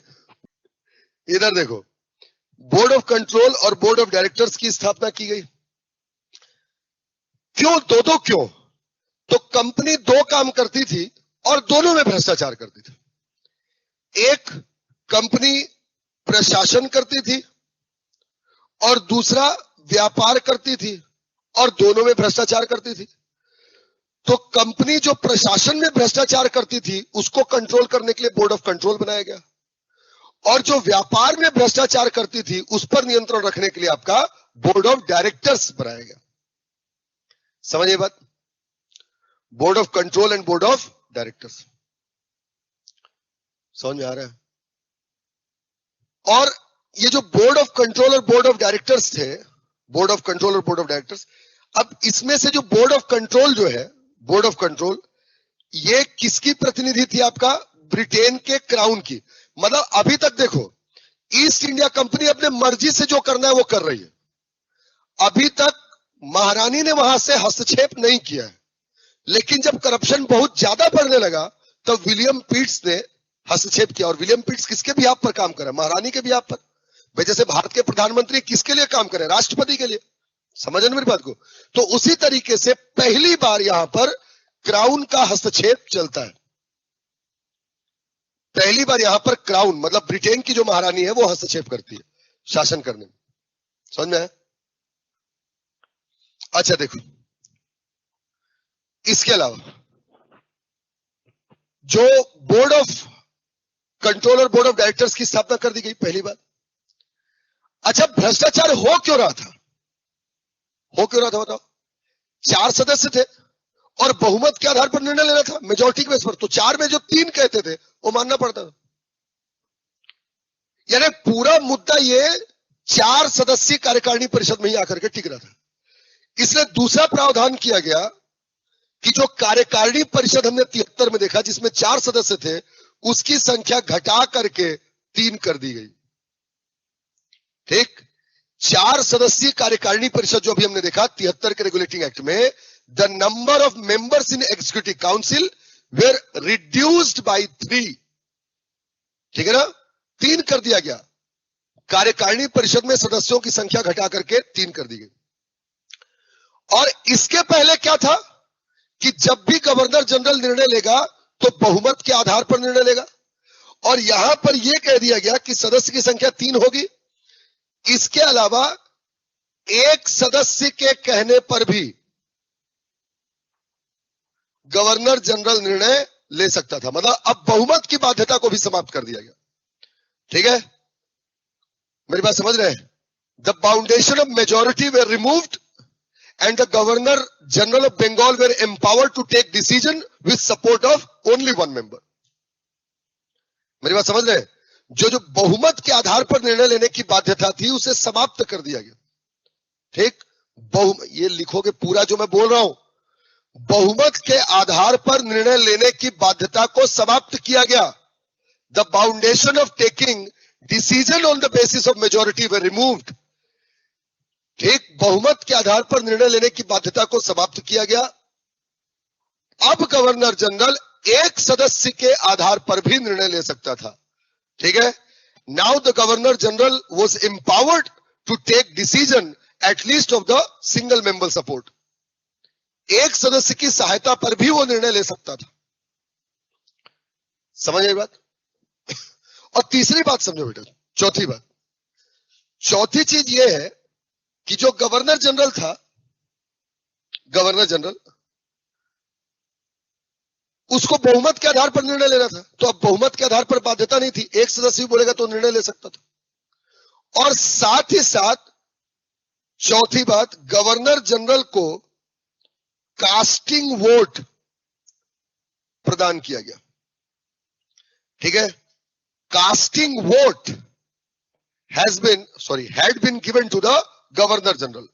इधर देखो, बोर्ड ऑफ कंट्रोल और बोर्ड ऑफ डायरेक्टर्स की स्थापना की गई। क्यों, दो क्यों, तो कंपनी दो काम करती थी और दोनों में भ्रष्टाचार करती थी। एक कंपनी प्रशासन करती थी और दूसरा व्यापार करती थी, और दोनों में भ्रष्टाचार करती थी। तो कंपनी जो प्रशासन में भ्रष्टाचार करती थी उसको कंट्रोल करने के लिए बोर्ड ऑफ कंट्रोल बनाया गया, और जो व्यापार में भ्रष्टाचार करती थी उस पर नियंत्रण रखने के लिए आपका बोर्ड ऑफ डायरेक्टर्स बनाया गया। समझिए बात, board of control and board of directors, समझ में आ रहा है। और ये जो बोर्ड ऑफ कंट्रोल और बोर्ड ऑफ डायरेक्टर्स थे, बोर्ड ऑफ कंट्रोल और बोर्ड ऑफ डायरेक्टर्स। अब इसमें से जो बोर्ड ऑफ कंट्रोल जो है, बोर्ड ऑफ कंट्रोल, ये किसकी प्रतिनिधि थी? आपका ब्रिटेन के क्राउन की। मतलब अभी तक देखो, ईस्ट इंडिया कंपनी अपने मर्जी से जो करना है वो कर रही है। अभी तक महारानी ने वहां से हस्तक्षेप नहीं किया है, लेकिन जब करप्शन बहुत ज्यादा बढ़ने लगा तब विलियम पीट्स ने हस्तक्षेप किया। और विलियम पीट्स किसके बिहाफ पर काम कर रहा है? महारानी के बिहाफ पर। भाई जैसे भारत के प्रधानमंत्री किसके लिए काम कर रहे हैं? राष्ट्रपति के लिए। समझ मेरी बात को? तो उसी तरीके से पहली बार यहां पर क्राउन का हस्तक्षेप चलता है। पहली बार यहां पर क्राउन मतलब ब्रिटेन की जो महारानी है वो हस्तक्षेप करती है शासन करने में। समझ में आया? अच्छा देखो, इसके अलावा जो बोर्ड ऑफ कंट्रोल और बोर्ड ऑफ डायरेक्टर्स की स्थापना कर दी गई पहली बार। अच्छा, भ्रष्टाचार हो क्यों रहा था? हो क्यों रहा था बताओ? 4 सदस्य थे और बहुमत के आधार पर निर्णय लेना था, मेजोरिटी के बेस पर। तो 4 में जो 3 कहते थे वो मानना पड़ता था। यानी पूरा मुद्दा ये 4 सदस्यीय कार्यकारिणी परिषद में ही आकर के टिक रहा था। इसलिए दूसरा प्रावधान किया गया कि जो कार्यकारिणी परिषद हमने 73 में देखा जिसमें 4 सदस्य थे, उसकी संख्या घटा करके 3 कर दी गई। ठीक, 4 सदस्यीय कार्यकारिणी परिषद जो अभी हमने देखा 73 के रेगुलेटिंग एक्ट में, the number of members in executive council were reduced by 3। ठीक है ना? 3 कर दिया गया। कार्यकारिणी परिषद में सदस्यों की संख्या घटा करके 3 कर दी गई। और इसके पहले क्या था कि जब भी गवर्नर जनरल निर्णय लेगा तो बहुमत के आधार पर निर्णय लेगा। और यहां पर यह कह दिया गया कि सदस्य की संख्या 3 होगी। इसके अलावा एक सदस्य के कहने पर भी गवर्नर जनरल निर्णय ले सकता था। मतलब अब बहुमत की बाध्यता को भी समाप्त कर दिया गया। ठीक है, मेरी बात समझ रहे हैं? The foundation of majority were removed and the governor general of Bengal were empowered to take decision with support of only one member। मेरी बात समझ रहे हैं? जो बहुमत के आधार पर निर्णय लेने की बाध्यता थी उसे समाप्त कर दिया गया। ठीक, ये लिखोगे पूरा जो मैं बोल रहा हूं, बहुमत के आधार पर निर्णय लेने की बाध्यता को समाप्त किया गया। The foundation of taking decision on the basis of majority were removed. ठीक, बहुमत के आधार पर निर्णय लेने की बाध्यता को समाप्त किया गया। अब गवर्नर जनरल एक सदस्य के आधार पर भी निर्णय ले सकता था। ठीक है, now the governor general was empowered to take decision at least of the single member support. एक सदस्य की सहायता पर भी वो निर्णय ले सकता था। समझ आई बात? और तीसरी बात समझो बेटा, चौथी बात, चौथी चीज ये है कि जो गवर्नर जनरल था, गवर्नर जनरल, उसको बहुमत के आधार पर निर्णय लेना था। तो अब बहुमत के आधार पर बाध्यता नहीं थी, एक सदस्य बोलेगा तो निर्णय ले सकता था। और साथ ही साथ चौथी बात, गवर्नर जनरल को कास्टिंग वोट प्रदान किया गया। ठीक है, casting vote had been given to the governor general.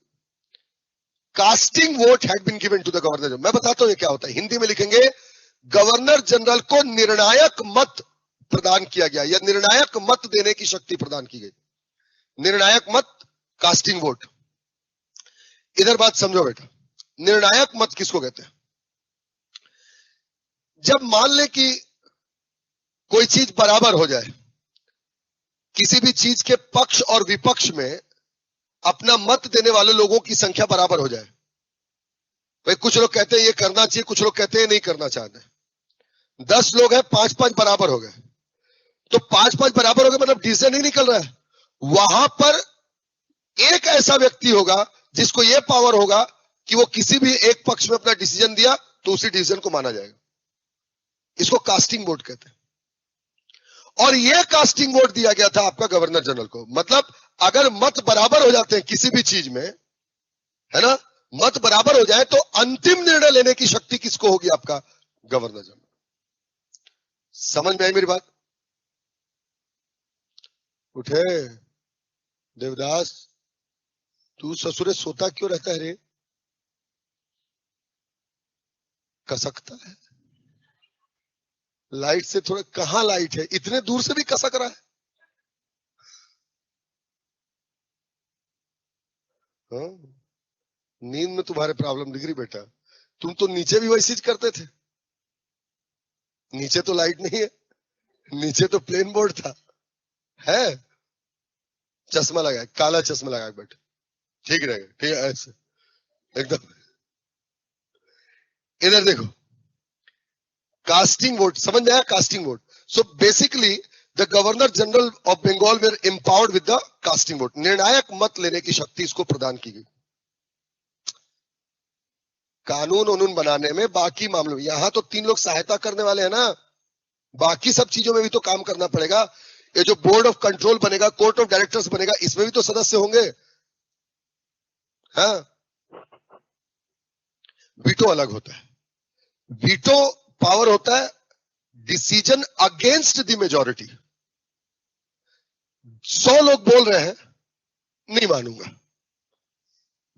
Casting vote had been given to the governor general. मैं बताता हूं ये क्या होता है। हिंदी में लिखेंगे, गवर्नर जनरल को निर्णायक मत प्रदान किया गया या निर्णायक मत देने की शक्ति प्रदान की गई। निर्णायक मत, कास्टिंग वोट। इधर बात समझो बेटा, निर्णायक मत किसको कहते हैं? जब मान ले कि कोई चीज बराबर हो जाए, किसी भी चीज के पक्ष और विपक्ष में अपना मत देने वाले लोगों की संख्या बराबर हो जाए। भाई कुछ लोग कहते हैं ये करना चाहिए, कुछ लोग कहते हैं नहीं करना चाहते। 10 लोग हैं, 5-5 बराबर हो गए। तो 5-5 बराबर हो गए मतलब डिसीजन नहीं निकल रहा है। वहां पर एक ऐसा व्यक्ति होगा जिसको यह पावर होगा कि वो किसी भी एक पक्ष में अपना डिसीजन दिया तो उसी डिसीजन को माना जाएगा। इसको कास्टिंग वोट कहते हैं। और यह कास्टिंग वोट दिया गया था आपका गवर्नर जनरल को। मतलब अगर मत बराबर हो जाते हैं किसी भी चीज में, है ना, मत बराबर हो जाए तो अंतिम निर्णय लेने की शक्ति किसको होगी? आपका गवर्नर जनरल। समझ में आई मेरी बात? उठे देवदास, तू ससुरे सोता क्यों रहता है रे? कसकता है लाइट से थोड़ा। कहां लाइट है? इतने दूर से भी कसक रहा है। हाँ? नींद में तुम्हारे प्रॉब्लम दिख रही बेटा। तुम तो नीचे भी वैसे ही करते थे। नीचे तो लाइट नहीं है, नीचे तो प्लेन बोर्ड था। है चश्मा लगाए, काला चश्मा लगाए बैठे, ठीक रहेगा। ठीक है ऐसे एकदम। इधर देखो, कास्टिंग वोट, समझ में आया? Casting vote. So basically the governor general of Bengal were empowered with the casting vote. निर्णायक मत लेने की शक्ति इसको प्रदान की गई कानून उनून बनाने में, बाकी मामलों में। यहां तो 3 लोग सहायता करने वाले हैं ना, बाकी सब चीजों में भी तो काम करना पड़ेगा। ये जो बोर्ड ऑफ कंट्रोल बनेगा, कोर्ट ऑफ डायरेक्टर्स बनेगा, इसमें भी तो सदस्य होंगे। हाँ, वीटो अलग होता है। वीटो पावर होता है डिसीजन अगेंस्ट द मेजॉरिटी। 100 लोग बोल रहे हैं नहीं मानूंगा,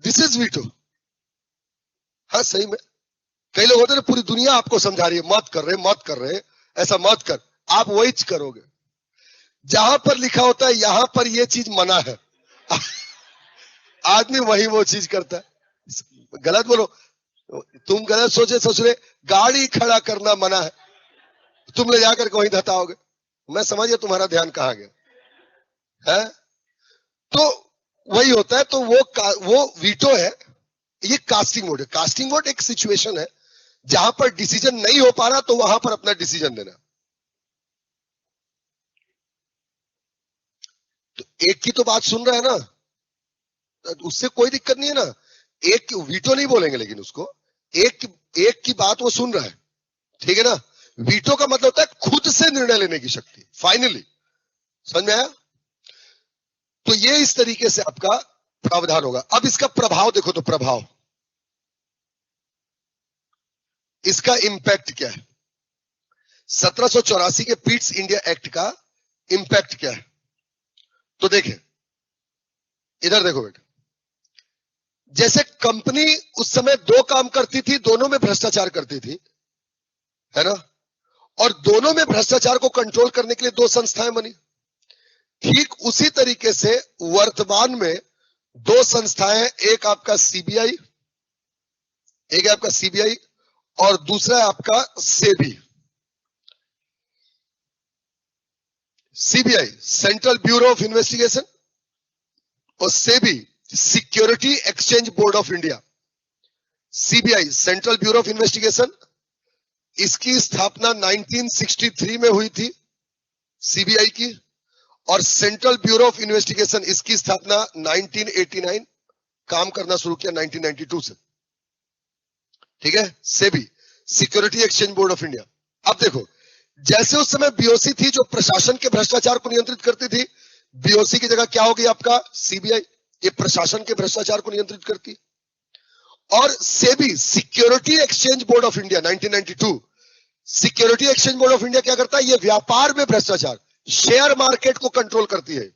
दिस इज वीटो। हाँ सही में कई लोग होते हैं पूरी दुनिया आपको समझा रही है मत कर रहे, मत कर रहे, ऐसा मत कर, आप वही करोगे। जहां पर लिखा होता है यहां पर यह चीज मना है, आदमी वही वो चीज करता है। गलत बोलो, तुम गलत सोचे ससुरे, गाड़ी खड़ा करना मना है, तुम ले जाकर के वहीं धताओगे। मैं समझ गया तुम्हारा ध्यान कहां गया है। तो वही होता है। तो वो वीटो है, ये कास्टिंग वोट है। कास्टिंग वोट एक सिचुएशन है जहां पर डिसीजन नहीं हो पा रहा, तो वहां पर अपना डिसीजन देना। तो एक की तो बात सुन रहा है ना, उससे कोई दिक्कत नहीं है ना। एक वीटो नहीं बोलेंगे, लेकिन उसको एक की बात वो सुन रहा है, ठीक है ना। वीटो का मतलब होता है खुद से निर्णय लेने की शक्ति। फाइनली समझ में आया? तो ये इस तरीके से आपका प्रावधान होगा। अब इसका प्रभाव देखो, तो प्रभाव, इसका इंपैक्ट क्या है? 1784 के पीट्स इंडिया एक्ट का इंपैक्ट क्या है? तो देखें, इधर देखो बेटा, जैसे कंपनी उस समय 2 काम करती थी, दोनों में भ्रष्टाचार करती थी, है ना, और दोनों में भ्रष्टाचार को कंट्रोल करने के लिए 2 संस्थाएं बनी। ठीक उसी तरीके से वर्तमान में 2 संस्थाएं, एक आपका सीबीआई, एक आपका सीबीआई और दूसरा है आपका SEBI. CBI central bureau of investigation और SEBI security exchange board of India. CBI central bureau of investigation, इसकी स्थापना 1963 में हुई थी सीबीआई की, और सेंट्रल ब्यूरो ऑफ इन्वेस्टिगेशन इसकी स्थापना 1989, काम करना शुरू किया 1992 से, ठीक है। SEBI security exchange board of India. अब देखो, जैसे उस समय बीओसी थी जो प्रशासन के भ्रष्टाचार को नियंत्रित करती थी, बीओसी की जगह क्या होगी आपका सीबीआई, ये प्रशासन के भ्रष्टाचार को नियंत्रित करती। और SEBI security exchange board of India 1992, security exchange board of India क्या करता है? ये व्यापार में भ्रष्टाचार, शेयर मार्केट को कंट्रोल करती है।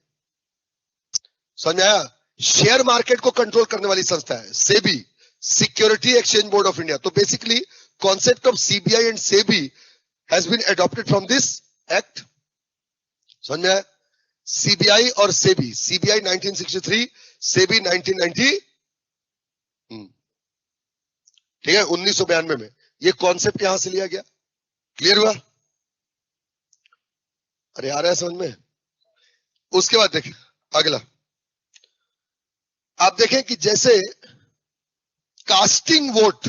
समझ आया? शेयर मार्केट को कंट्रोल करने वाली संस्था है SEBI security exchange board of India. तो basically concept of CBI and SEBI has been adopted from this act. समझ में आया? सीबीआई और सेबी, सीबीआई 1963, सेबी 1990, ठीक है, 1992 में ये कॉन्सेप्ट यहां से लिया गया। क्लियर हुआ? अरे आ रहा है समझ में? उसके बाद देखें अगला, आप देखें कि जैसे कास्टिंग वोट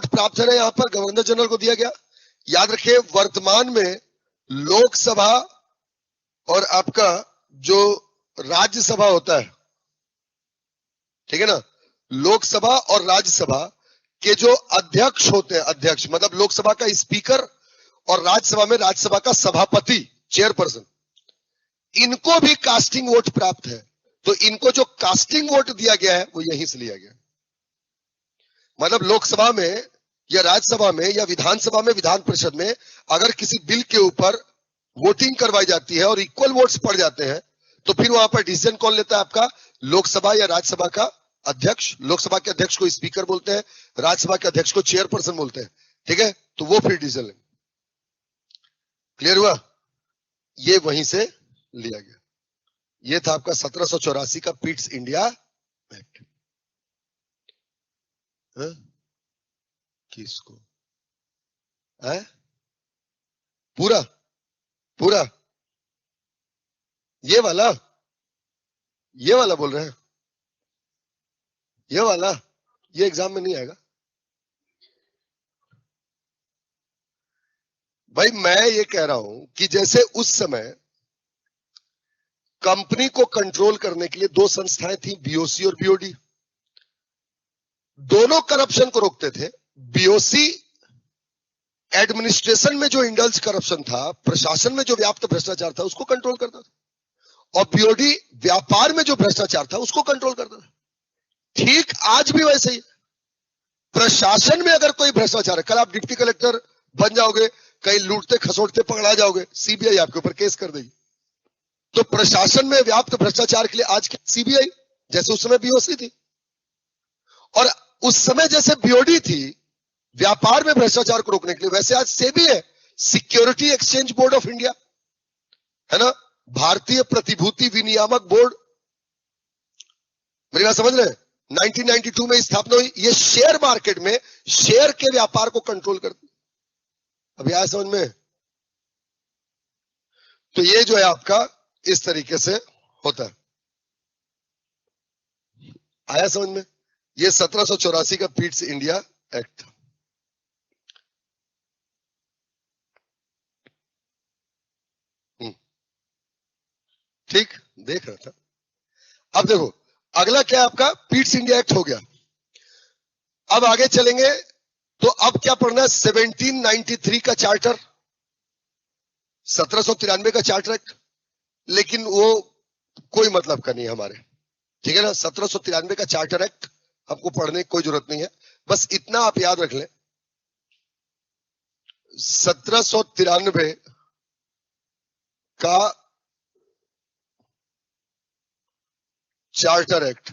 प्राप्त है ना, यहां पर गवर्नर जनरल को दिया गया। याद रखिए, वर्तमान में लोकसभा और आपका जो राज्यसभा होता है, ठीक है ना, लोकसभा और राज्यसभा के जो अध्यक्ष होते हैं, अध्यक्ष मतलब लोकसभा का स्पीकर और राज्यसभा में राज्यसभा का सभापति, चेयरपर्सन, इनको भी कास्टिंग वोट प्राप्त है। तो इनको जो कास्टिंग वोट दिया गया है वो यहीं से लिया गया। मतलब लोकसभा में या राज्यसभा में या विधानसभा में, विधान परिषद में अगर किसी बिल के ऊपर वोटिंग करवाई जाती है और इक्वल वोट्स पड़ जाते हैं, तो फिर वहां पर डिसीजन कौन लेता है? आपका लोकसभा या राज्यसभा का अध्यक्ष, लोकसभा के अध्यक्ष को स्पीकर बोलते हैं, राज्यसभा के अध्यक्ष को चेयरपर्सन बोलते हैं, ठीक है। तो वो फिर डिसीजन लेंगे। क्लियर हुआ? ये वहीं से लिया गया। ये था आपका 1784 का पिट्स इंडिया एक्ट। किसको है? पूरा पूरा ये वाला बोल रहे हैं, ये वाला, ये एग्जाम में नहीं आएगा भाई। मैं ये कह रहा हूं कि जैसे उस समय कंपनी को कंट्रोल करने के लिए दो संस्थाएं थी, बीओसी और बीओडी। दोनों करप्शन को रोकते थे। बीओसी एडमिनिस्ट्रेशन में जो इंडल्ज करप्शन था, प्रशासन में जो व्याप्त भ्रष्टाचार था, उसको कंट्रोल करता था, और बीओडी व्यापार में जो भ्रष्टाचार था उसको कंट्रोल करता था। ठीक आज भी वैसे ही प्रशासन में अगर कोई भ्रष्टाचार है, कल आप डिप्टी कलेक्टर बन जाओगे, कहीं लूटते खसोटते पकड़ा जाओगे, सीबीआई आपके ऊपर केस कर देगी। तो प्रशासन में व्याप्त भ्रष्टाचार के लिए आज सीबीआई, जैसे उस समय बीओसी थी, और उस समय जैसे बीओडी थी व्यापार में भ्रष्टाचार को रोकने के लिए, वैसे आज सेबी है, security exchange board of India, है ना, भारतीय प्रतिभूति विनियामक बोर्ड। मेरी बात समझ रहे हैं? 1992 में स्थापना हुई। ये शेयर मार्केट में शेयर के व्यापार को कंट्रोल करती। अभी आया समझ में? तो ये जो है आपका इस तरीके से होता है। आया समझ में? ये 1784 का पिट्स इंडिया एक्ट। ठीक, देख रहा था। अब देखो अगला क्या आपका पिट्स इंडिया एक्ट हो गया। अब आगे चलेंगे तो अब क्या पढ़ना है? 1793 का चार्टर, 1793 का चार्टर एक्ट, लेकिन वो कोई मतलब का नहीं है हमारे, ठीक है ना। 1793 का चार्टर एक्ट आपको पढ़ने की कोई जरूरत नहीं है, बस इतना आप याद रख लें, 1793 का चार्टर एक्ट,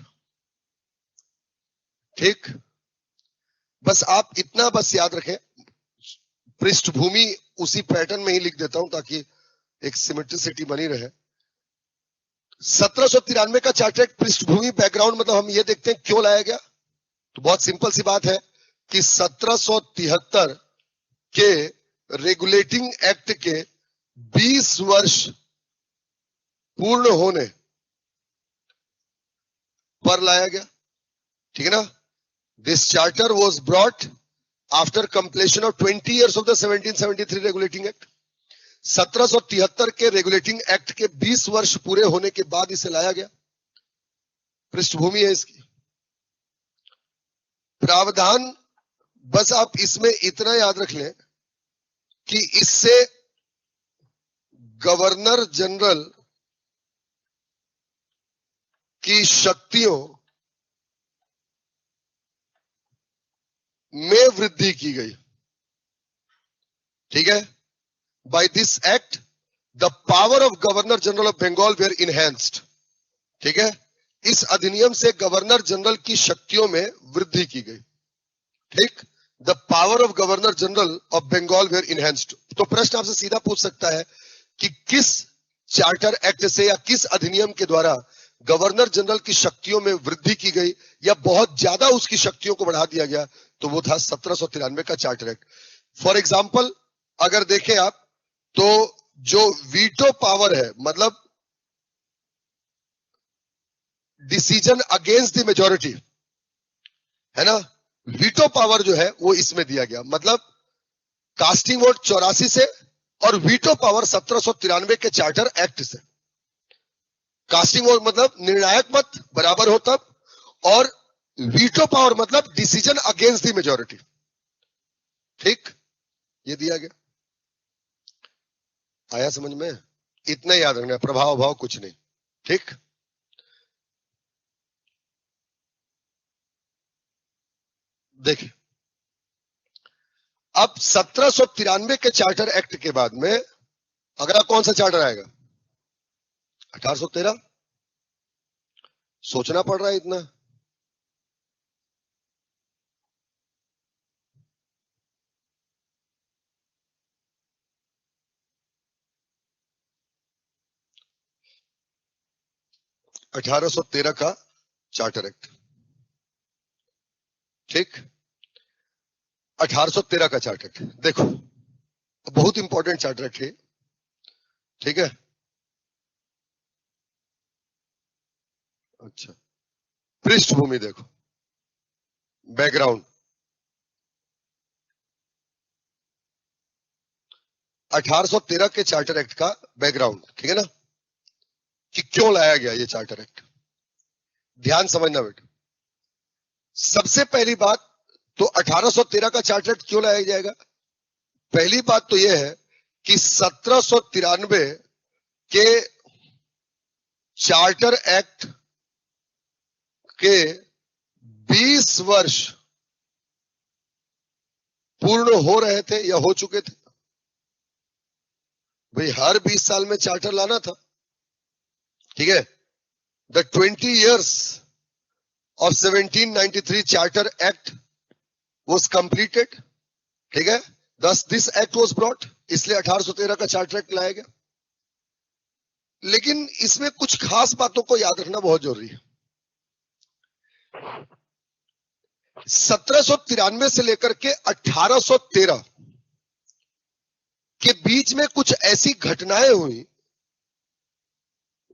ठीक। बस आप इतना बस याद रखें, पृष्ठभूमि उसी पैटर्न में ही लिख देता हूं ताकि एक सिमेट्रिसिटी बनी रहे। 1793 का चार्टर एक्ट, पृष्ठभूमि बैकग्राउंड मतलब हम ये देखते हैं क्यों लाया गया। तो बहुत सिंपल सी बात है कि 1773 के रेगुलेटिंग एक्ट के 20 वर्ष पूर्ण होने पर लाया गया, ठीक है ना। This charter was brought after completion of 20 years of the 1773 regulating act. 1773 के रेगुलेटिंग एक्ट के 20 वर्ष पूरे होने के बाद इसे लाया गया। पृष्ठभूमि है इसकी। प्रावधान बस आप इसमें इतना याद रख लें कि इससे गवर्नर जनरल की शक्तियों में वृद्धि की गई, ठीक है। By this act the power of governor general of Bengal were enhanced, ठीक है। इस अधिनियम से गवर्नर जनरल की शक्तियों में वृद्धि की गई, ठीक। The power of governor general of Bengal were enhanced. तो प्रश्न आपसे सीधा पूछ सकता है कि किस चार्टर एक्ट से या किस अधिनियम के द्वारा गवर्नर जनरल की शक्तियों में वृद्धि की गई या बहुत ज्यादा उसकी शक्तियों को बढ़ा दिया गया। तो वो था 1793 का चार्टर एक्ट। फॉर एग्जाम्पल अगर देखें आप तो जो वीटो पावर है, मतलब डिसीजन अगेंस्ट द मेजॉरिटी, है ना, वीटो पावर जो है वो इसमें दिया गया। मतलब कास्टिंग वोट 84 से और वीटो पावर 1793 के चार्टर एक्ट से। कास्टिंग वोट मतलब निर्णायक मत बराबर हो तब, और वीटो पावर मतलब डिसीजन अगेंस्ट द मेजॉरिटी, ठीक, ये दिया गया। आया समझ में? इतना याद रखना, प्रभाव भाव कुछ नहीं, ठीक। देखिए अब 1793 के चार्टर एक्ट के बाद में अगला कौन सा चार्टर आएगा? 1813। सोचना पड़ रहा है इतना। अठारह सौ तेरह का चार्टर एक्ट, ठीक। 1813 का चार्टर एक्ट देखो, बहुत इंपॉर्टेंट चार्टर एक्ट है, ठीक है। अच्छा, पृष्ठभूमि देखो, बैकग्राउंड। 1813 के चार्टर एक्ट का बैकग्राउंड, ठीक है ना, कि क्यों लाया गया ये चार्टर एक्ट। ध्यान समझना बेटा। सबसे पहली बात तो 1813 का चार्टर एक्ट क्यों लाया जाएगा। पहली बात तो यह है कि 1793 के चार्टर एक्ट के 20 वर्ष पूर्ण हो रहे थे या हो चुके थे। भाई हर 20 साल में चार्टर लाना था, ठीक है। The 20 years of 1793 Charter Act was completed, ठीक है। Thus this act was brought, इसलिए 1813 का चार्टर एक्ट लाया गया। लेकिन इसमें कुछ खास बातों को याद रखना बहुत जरूरी है। 1793 से लेकर के 1813 के बीच में कुछ ऐसी घटनाएं हुई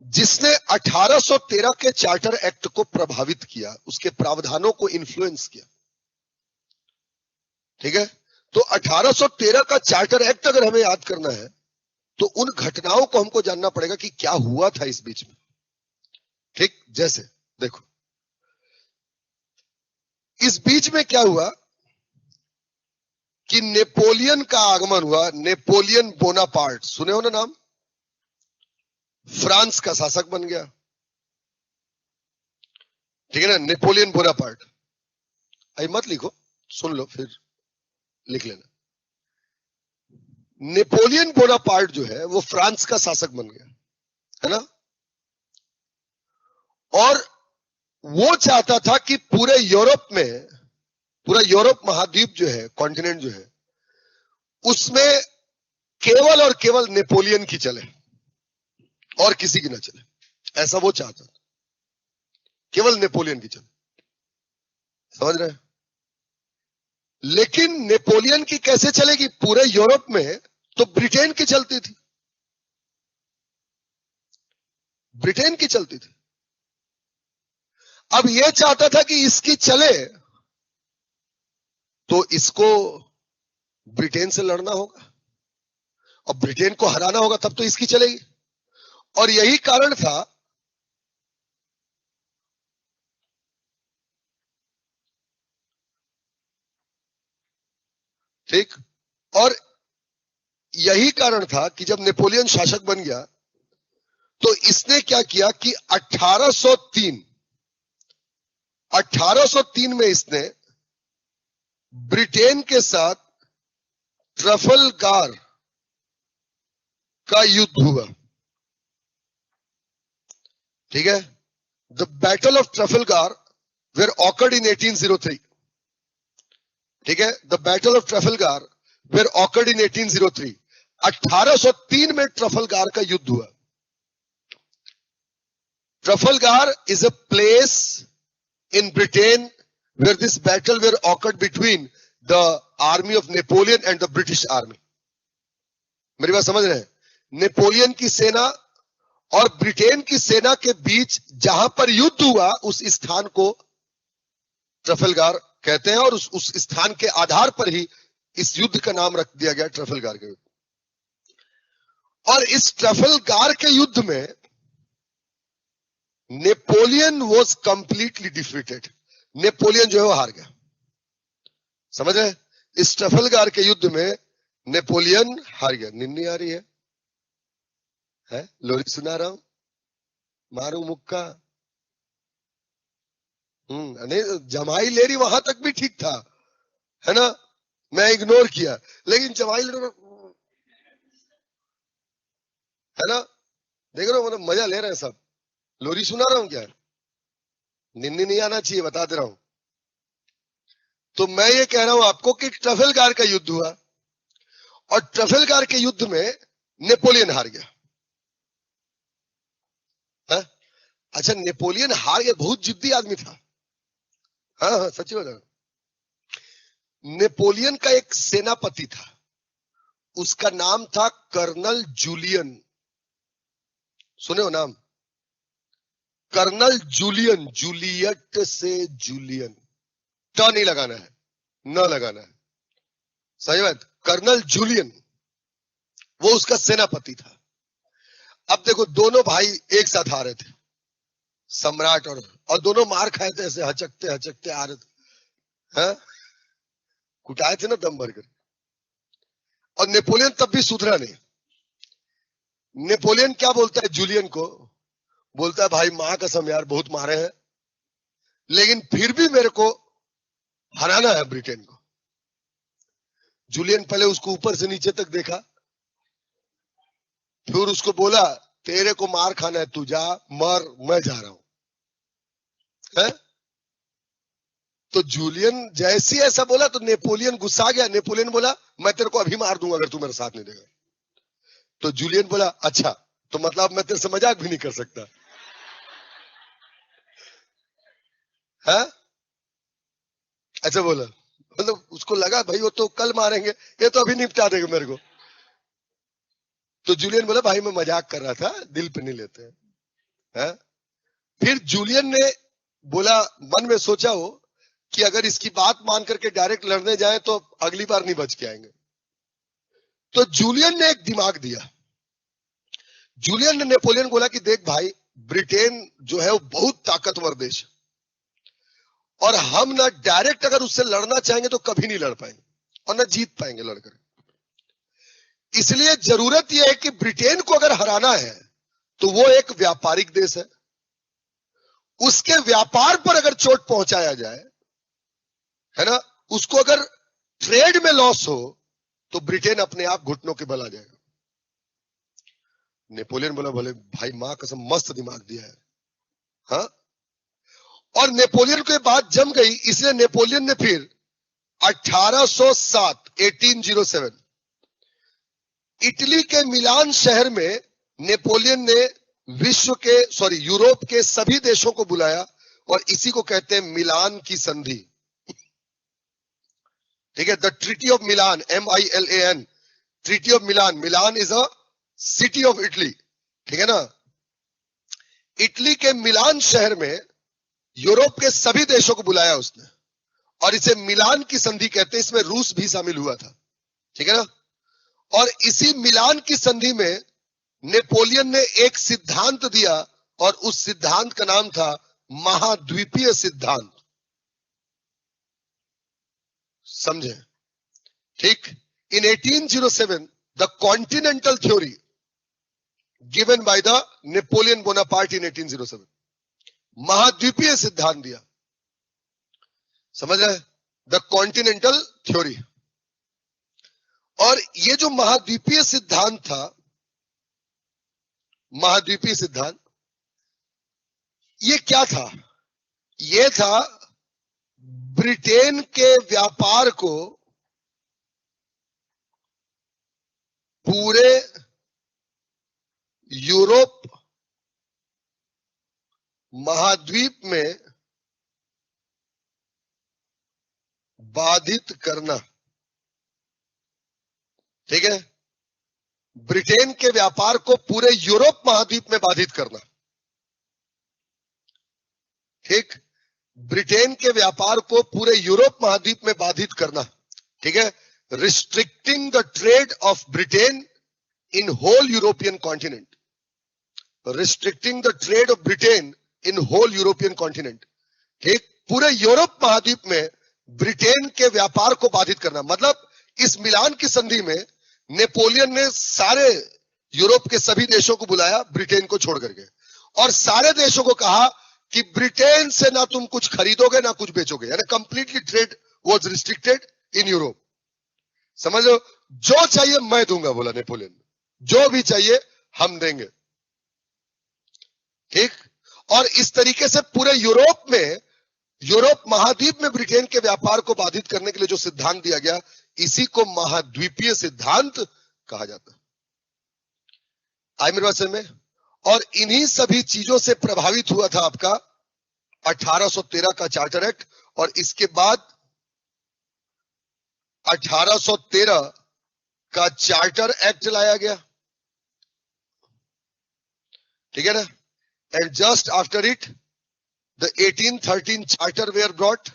जिसने 1813 के चार्टर एक्ट को प्रभावित किया, उसके प्रावधानों को इन्फ्लुएंस किया, ठीक है। तो 1813 का चार्टर एक्ट अगर हमें याद करना है तो उन घटनाओं को हमको जानना पड़ेगा कि क्या हुआ था इस बीच में, ठीक। जैसे देखो, इस बीच में क्या हुआ कि नेपोलियन का आगमन हुआ। नेपोलियन बोनापार्ट, सुने हो ना नाम, फ्रांस का शासक बन गया, ठीक है ना, नेपोलियन बोनापार्ट। अभी मत लिखो, सुन लो फिर लिख लेना। नेपोलियन बोनापार्ट जो है वो फ्रांस का शासक बन गया, है ना। और वो चाहता था कि पूरे यूरोप में, पूरा यूरोप महाद्वीप जो है, कॉन्टिनेंट जो है, उसमें केवल और केवल नेपोलियन की चले और किसी की ना चले, ऐसा वो चाहता था, केवल नेपोलियन की चले। समझ रहे हैं। लेकिन नेपोलियन की कैसे चलेगी पूरे यूरोप में, तो ब्रिटेन की चलती थी, ब्रिटेन की चलती थी। अब यह चाहता था कि इसकी चले तो इसको ब्रिटेन से लड़ना होगा और ब्रिटेन को हराना होगा, तब तो इसकी चलेगी। और यही कारण था ठीक, और यही कारण था कि जब नेपोलियन शासक बन गया तो इसने क्या किया कि 1803 में इसने ब्रिटेन के साथ ट्रफलगार का युद्ध हुआ, ठीक है। The battle of Trafalgar were occurred in 1803, ठीक है। The battle of Trafalgar were occurred in 1803, 1803 में ट्रफलगार का युद्ध हुआ। Trafalgar is a place in Britain where this battle were occurred between the army of Napoleon and the British army. मेरी बात समझ रहे हैं। नेपोलियन की सेना और ब्रिटेन की सेना के बीच जहां पर युद्ध हुआ उस स्थान को ट्रफलगार कहते हैं, और उस स्थान के आधार पर ही इस युद्ध का नाम रख दिया गया ट्रफलगार के युद्ध। और इस ट्रफलगार के युद्ध में Napoleon was completely defeated, Napoleon जो है वो हार गया। समझ रहे। इस ट्रफलगार के युद्ध में नेपोलियन हार गया। निन्नी आ रही है लोरी सुना रहा हूं, मारू मुक्का। नहीं, जमाई ले रही वहां तक भी ठीक था, है ना, मैं इग्नोर किया, लेकिन जमाई ले है ना, देख रहे हो, मतलब मजा ले रहे हैं सब। लोरी सुना रहा हूं क्या? निन्नी नहीं आना चाहिए, बता दे रहा हूं। तो मैं ये कह रहा हूं आपको कि ट्रफेलगार का युद्ध हुआ और ट्रफेलगार के युद्ध में नेपोलियन हार गया। हा? अच्छा, नेपोलियन हार गया, बहुत जिद्दी आदमी था। हाँ हाँ, सच्ची बता रहा हूं। नेपोलियन का एक सेनापति था, उसका नाम था कर्नल जूलियन। सुने हो नाम? कर्नल जूलियन, जूलियट से जूलियन, ट नहीं लगाना है, न लगाना है, सही बात। कर्नल जूलियन, वो उसका सेनापति था। अब देखो, दोनों भाई एक साथ आ रहे थे, सम्राट और दोनों मार खाए थे, ऐसे हचकते हचकते आ रहे थे, हाँ? कुटाए थे ना दम भरकर। और नेपोलियन तब भी सुधरा नहीं। नेपोलियन क्या बोलता है जूलियन को? बोलता है, भाई मां कसम यार, बहुत मारे हैं, लेकिन फिर भी मेरे को हराना है ब्रिटेन को। जूलियन पहले उसको ऊपर से नीचे तक देखा, फिर उसको बोला, तेरे को मार खाना है, तू जा मर, मैं जा रहा हूं, है? तो जूलियन जैसी ऐसा बोला तो नेपोलियन गुस्सा गया। नेपोलियन बोला, मैं तेरे को अभी मार दूंगा अगर तू मेरा साथ नहीं देगा। तो जूलियन बोला, अच्छा, तो मतलब मैं तेरे से मजाक भी नहीं कर सकता, है? ऐसा बोला। मतलब उसको लगा भाई वो तो कल मारेंगे, ये तो अभी निपटा देगा मेरे को। तो जूलियन बोला, भाई मैं मजाक कर रहा था, दिल पे नहीं लेते हैं। फिर जूलियन ने बोला, मन में सोचा हो कि अगर इसकी बात मान करके डायरेक्ट लड़ने जाए तो अगली बार नहीं बच के आएंगे। तो जूलियन ने एक दिमाग दिया। जूलियन ने नेपोलियन को बोला कि देख भाई, ब्रिटेन जो है वो बहुत ताकतवर देश है, और हम ना डायरेक्ट अगर उससे लड़ना चाहेंगे तो कभी नहीं लड़ पाएंगे और ना जीत पाएंगे लड़कर। इसलिए जरूरत यह है कि ब्रिटेन को अगर हराना है तो वो एक व्यापारिक देश है, उसके व्यापार पर अगर चोट पहुंचाया जाए, है ना, उसको अगर ट्रेड में लॉस हो तो ब्रिटेन अपने आप घुटनों के बल आ जाएगा। नेपोलियन बोला, भले भाई मां कसम, मस्त दिमाग दिया है, हाँ? और नेपोलियन को ये बात जम गई, इसलिए नेपोलियन ने फिर 1807 इटली के मिलान शहर में नेपोलियन ने यूरोप के सभी देशों को बुलाया, और इसी को कहते हैं मिलान की संधि। ठीक है, the treaty of Milan, MILAN, treaty of Milan. Milan is a city of Italy, ठीक है ना? इटली के मिलान शहर में यूरोप के सभी देशों को बुलाया उसने, और इसे मिलान की संधि कहते हैं। इसमें रूस भी शामिल हुआ था, ठीक है ना? और इसी मिलान की संधि में नेपोलियन ने एक सिद्धांत दिया, और उस सिद्धांत का नाम था महाद्वीपीय सिद्धांत। समझे? ठीक। In 1807 the continental theory given by the Napoleon Bonaparte in 1807, महाद्वीपीय सिद्धांत दिया। समझ रहे? The continental theory. और ये जो महाद्वीपीय सिद्धांत था, महाद्वीपीय सिद्धांत, ये क्या था? ये था ब्रिटेन के व्यापार को पूरे यूरोप महाद्वीप में बाधित करना। ठीक है, ब्रिटेन के व्यापार को पूरे यूरोप महाद्वीप में बाधित करना। ठीक, ब्रिटेन के व्यापार को पूरे यूरोप महाद्वीप में बाधित करना। ठीक है, restricting the trade of Britain in whole European continent, restricting the trade of Britain in whole European continent. ठीक, पूरे यूरोप महाद्वीप में ब्रिटेन के व्यापार को बाधित करना। मतलब इस मिलान की संधि में नेपोलियन ने सारे यूरोप के सभी देशों को बुलाया ब्रिटेन को छोड़ करके, और सारे देशों को कहा कि ब्रिटेन से ना तुम कुछ खरीदोगे ना कुछ बेचोगे, यानी completely trade was restricted in Europe. समझ लो, जो चाहिए मैं दूंगा, बोला नेपोलियन, जो भी चाहिए हम देंगे। ठीक, और इस तरीके से पूरे यूरोप महाद्वीप में ब्रिटेन के व्यापार को बाधित करने के लिए जो सिद्धांत दिया गया, इसी को महाद्वीपीय सिद्धांत कहा जाता है। आई मेरे पास में। और इन्हीं सभी चीजों से प्रभावित हुआ था आपका 1813 का चार्टर एक्ट, और इसके बाद 1813 का चार्टर एक्ट लाया गया, ठीक है ना। And just after it the 1813 charter were brought,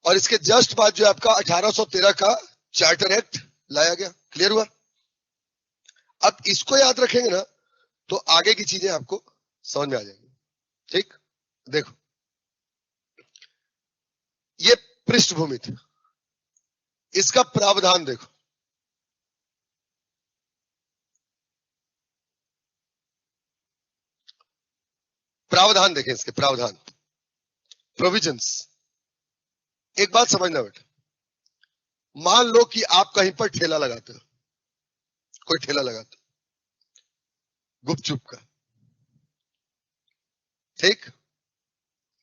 और इसके जस्ट बाद जो आपका 1813 का चार्टर एक्ट लाया गया। क्लियर हुआ? अब इसको याद रखेंगे ना तो आगे की चीजें आपको समझ में आ जाएंगी। ठीक, देखो ये पृष्ठभूमि थी, इसका प्रावधान देखो। प्रावधान देखें, इसके प्रावधान, प्रोविजंस। एक बात समझना बेटा, मान लो कि आप कहीं पर ठेला लगाते हो, कोई ठेला लगाते हो गुपचुप का, ठीक,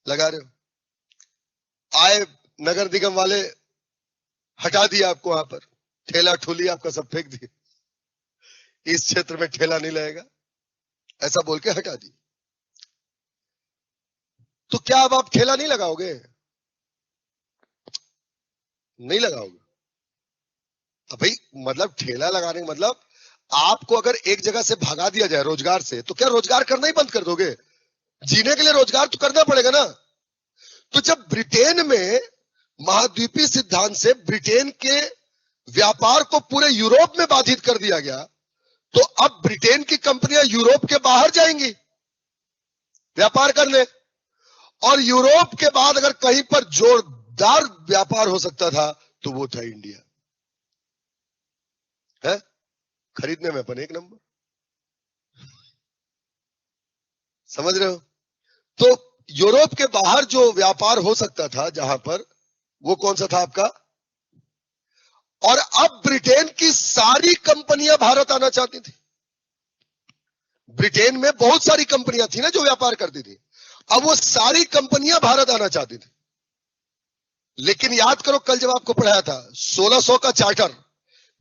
लगा रहे हो, आए नगर निगम वाले, हटा दिया आपको, वहां पर ठेला ठुली आपका सब फेंक दिए, इस क्षेत्र में ठेला नहीं लगेगा, ऐसा बोल के हटा दी। तो क्या अब आप ठेला नहीं लगाओगे? नहीं लगाओगे। अब भाई मतलब ठेला लगाने का मतलब, आपको अगर एक जगह से भगा दिया जाए रोजगार से, तो क्या रोजगार करना ही बंद कर दोगे? जीने के लिए रोजगार तो करना पड़ेगा ना। तो जब ब्रिटेन में महाद्वीपीय सिद्धांत से ब्रिटेन के व्यापार को पूरे यूरोप में बाधित कर दिया गया, तो अब ब्रिटेन की कंपनियां यूरोप के बाहर जाएंगी व्यापार करने, और यूरोप के बाद अगर कहीं पर जोरदार व्यापार हो सकता था तो वो था इंडिया। है खरीदने में अपन एक नंबर, समझ रहे हो? तो यूरोप के बाहर जो व्यापार हो सकता था जहां पर, वो कौन सा था आपका? और अब ब्रिटेन की सारी कंपनियां भारत आना चाहती थी। ब्रिटेन में बहुत सारी कंपनियां थी ना जो व्यापार करती थी, अब वो सारी कंपनियां भारत आना चाहती थी। लेकिन याद करो, कल जब आपको पढ़ाया था 1600 का चार्टर,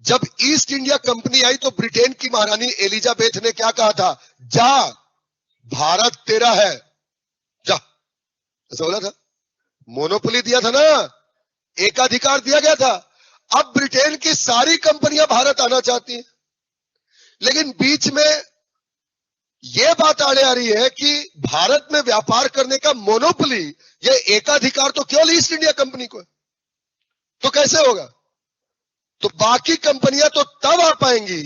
जब ईस्ट इंडिया कंपनी आई तो ब्रिटेन की महारानी एलिजाबेथ ने क्या कहा था? जा, भारत तेरा है, जा, ऐसा बोला था। मोनोपोली दिया था ना, एकाधिकार दिया गया था। अब ब्रिटेन की सारी कंपनियां भारत आना चाहती हैं, लेकिन बीच में यह बात आड़े आ रही है कि भारत में व्यापार करने का मोनोपोली, यह एकाधिकार तो केवल ईस्ट इंडिया कंपनी को है। तो कैसे होगा? तो बाकी कंपनियां तो तब आ पाएंगी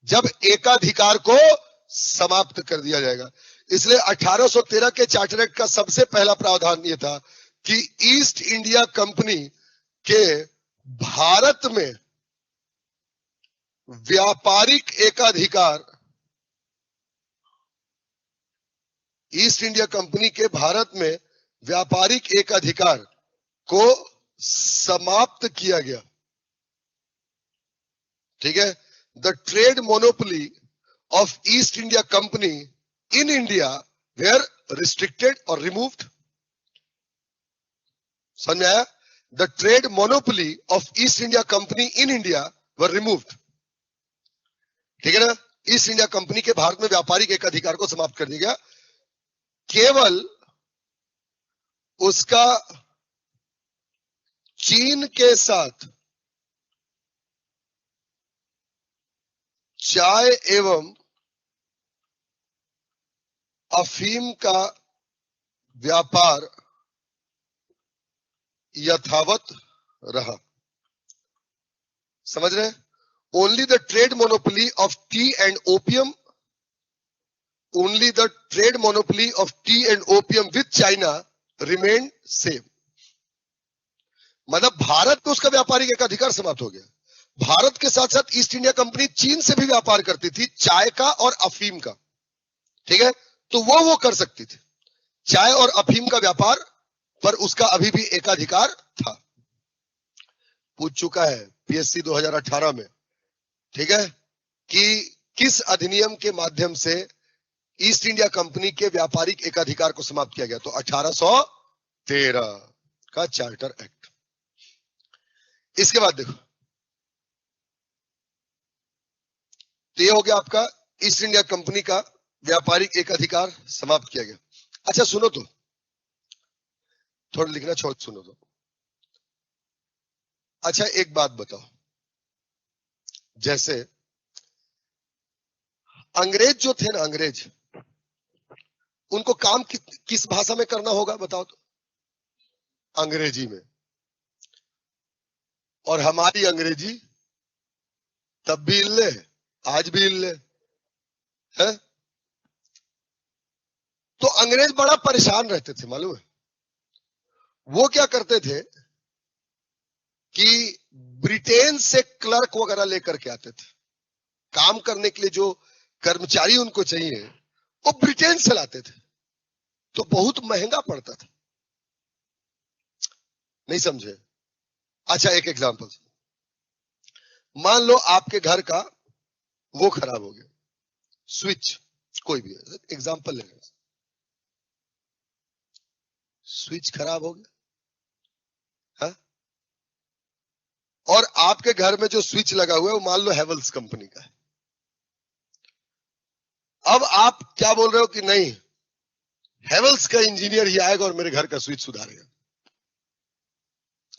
जब एकाधिकार को समाप्त कर दिया जाएगा। इसलिए 1813 के चार्टर एक्ट का सबसे पहला प्रावधान यह था कि ईस्ट इंडिया कंपनी के भारत में व्यापारिक एकाधिकार, ईस्ट इंडिया कंपनी के भारत में व्यापारिक एकाधिकार को समाप्त किया गया। ठीक है? The trade monopoly of East India Company in India were restricted और रिमूव्ड। समझ में आया? The trade monopoly of East India Company in India were removed. ठीक है ना? ईस्ट इंडिया कंपनी के भारत में व्यापारिक एकाधिकार को समाप्त कर दिया गया। केवल उसका चीन के साथ चाय एवं अफीम का व्यापार यथावत रहा। समझ रहे हैं? Only the trade monopoly of T and opium, only the trade monopoly of tea and opium with China remained same। मतलब भारत को उसका व्यापारिक एकाधिकार समाप्त हो गया। भारत के साथ साथ ईस्ट इंडिया कंपनी चीन से भी व्यापार करती थी, चाय का और अफीम का। ठीक है? तो वो कर सकती थी चाय और अफीम का व्यापार, पर उसका अभी भी एकाधिकार था। पूछ चुका है पीएससी 2018 में, ठीक है, कि किस अधिनियम के माध्यम से ईस्ट इंडिया कंपनी के व्यापारिक एकाधिकार को समाप्त किया गया? तो 1813 का चार्टर एक्ट। इसके बाद देखो, तो ये हो गया आपका ईस्ट इंडिया कंपनी का व्यापारिक एकाधिकार समाप्त किया गया। अच्छा सुनो, तो थोड़ा लिखना छोड़, सुनो तो। अच्छा एक बात बताओ, जैसे अंग्रेज जो थे ना, अंग्रेज, उनको काम किस भाषा में करना होगा बताओ तो? अंग्रेजी में। और हमारी अंग्रेजी तब भी इल्ले, आज भी इल्ले है। तो अंग्रेज बड़ा परेशान रहते थे, मालूम है? वो क्या करते थे कि ब्रिटेन से क्लर्क वगैरह लेकर के आते थे काम करने के लिए। जो कर्मचारी उनको चाहिए वो ब्रिटेन से लाते थे, तो बहुत महंगा पड़ता था। नहीं समझे? अच्छा एक एग्जांपल, मान लो आपके घर का वो खराब हो गया, स्विच, कोई भी एग्जांपल लेंगे, स्विच खराब हो गया, हा? और आपके घर में जो स्विच लगा हुआ है वो मान लो हेवल्स कंपनी का है। अब आप क्या बोल रहे हो कि नहीं, हेवल्स का इंजीनियर ही आएगा और मेरे घर का स्विच सुधारेगा।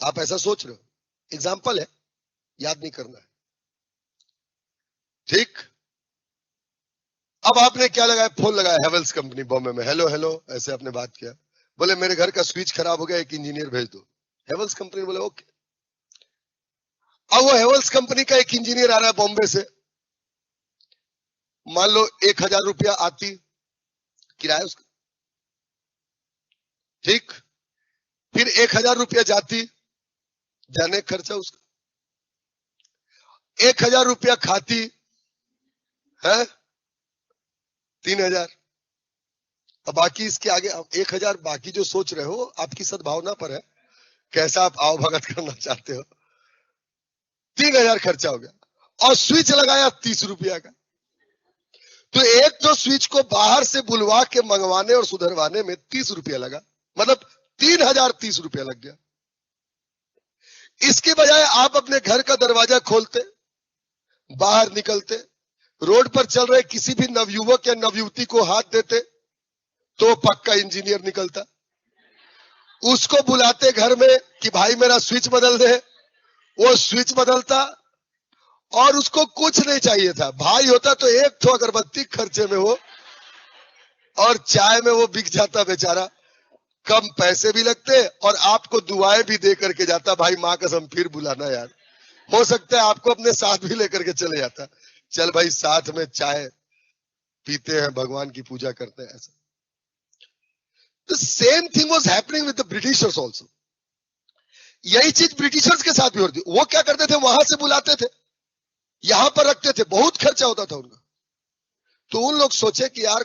आप ऐसा सोच रहे हो, एग्जाम्पल है, याद नहीं करना है, ठीक? अब आपने क्या लगाया, फोन लगाया हेवल्स कंपनी बॉम्बे में, हेलो हेलो, ऐसे आपने बात किया, बोले मेरे घर का स्विच खराब हो गया, एक इंजीनियर भेज दो। हेवल्स कंपनी बोले ओके। अब वो हेवल्स कंपनी का एक इंजीनियर आ रहा है बॉम्बे से, मान लो 1000 रुपया आती किराया उसका, ठीक? फिर 1000 रुपया जाती, जाने खर्चा उसका, 1000 रुपया खाती है, 3000। अब बाकी इसके आगे 1000 बाकी जो सोच रहे हो आपकी सद्भावना पर है, कैसा आप आओ भगत करना चाहते हो। 3000 खर्चा हो गया और स्विच लगाया 30 रुपया का। तो एक तो स्विच को बाहर से बुलवा के मंगवाने और सुधरवाने में 30 रुपया लगा, मतलब 3030 रुपया लग गया। इसके बजाय आप अपने घर का दरवाजा खोलते, बाहर निकलते, रोड पर चल रहे किसी भी नवयुवक या नवयुवती को हाथ देते, तो पक्का इंजीनियर निकलता। उसको बुलाते घर में कि भाई मेरा स्विच बदल दे, वो स्विच बदलता। और उसको कुछ नहीं चाहिए था, भाई होता तो एक तो अगरबत्ती खर्चे में हो और चाय में वो बिक जाता बेचारा, कम पैसे भी लगते और आपको दुआएं भी दे करके जाता, भाई माँ कसम फिर बुलाना यार, हो सकता है आपको अपने साथ भी लेकर के चले जाता, चल भाई साथ में चाय पीते हैं, भगवान की पूजा करते हैं, ऐसा। The same thing was happening with the Britishers also. यही चीज ब्रिटिशर्स के साथ भी होती। वो क्या करते थे, वहां से बुलाते थे, यहां पर रखते थे, बहुत खर्चा होता था उनका। तो उन लोग सोचे कि यार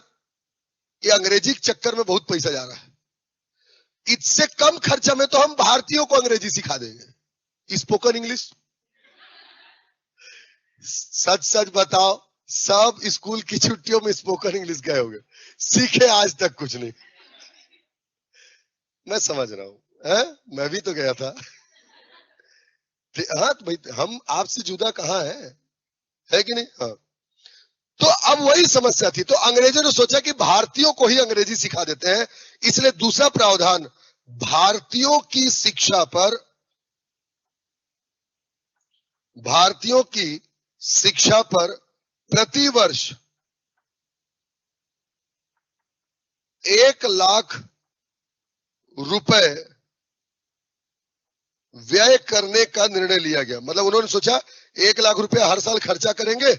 ये अंग्रेजी के चक्कर में बहुत पैसा जा रहा है, इससे कम खर्चा में तो हम भारतीयों को अंग्रेजी सिखा देंगे, स्पोकन इंग्लिश। सच सच बताओ, सब स्कूल की छुट्टियों में स्पोकन इंग्लिश गए होंगे, सीखे आज तक कुछ नहीं। मैं समझ रहा हूं, मैं भी तो गया था। हाँ तो भाई हम आपसे जुदा कहाँ है कि नहीं? हाँ। तो अब वही समस्या थी, तो अंग्रेजों ने सोचा कि भारतीयों को ही अंग्रेजी सिखा देते हैं, इसलिए दूसरा प्रावधान, भारतीयों की शिक्षा पर, भारतीयों की शिक्षा पर प्रति वर्ष 1 लाख रुपए व्यय करने का निर्णय लिया गया। मतलब उन्होंने सोचा 1 लाख रुपया हर साल खर्चा करेंगे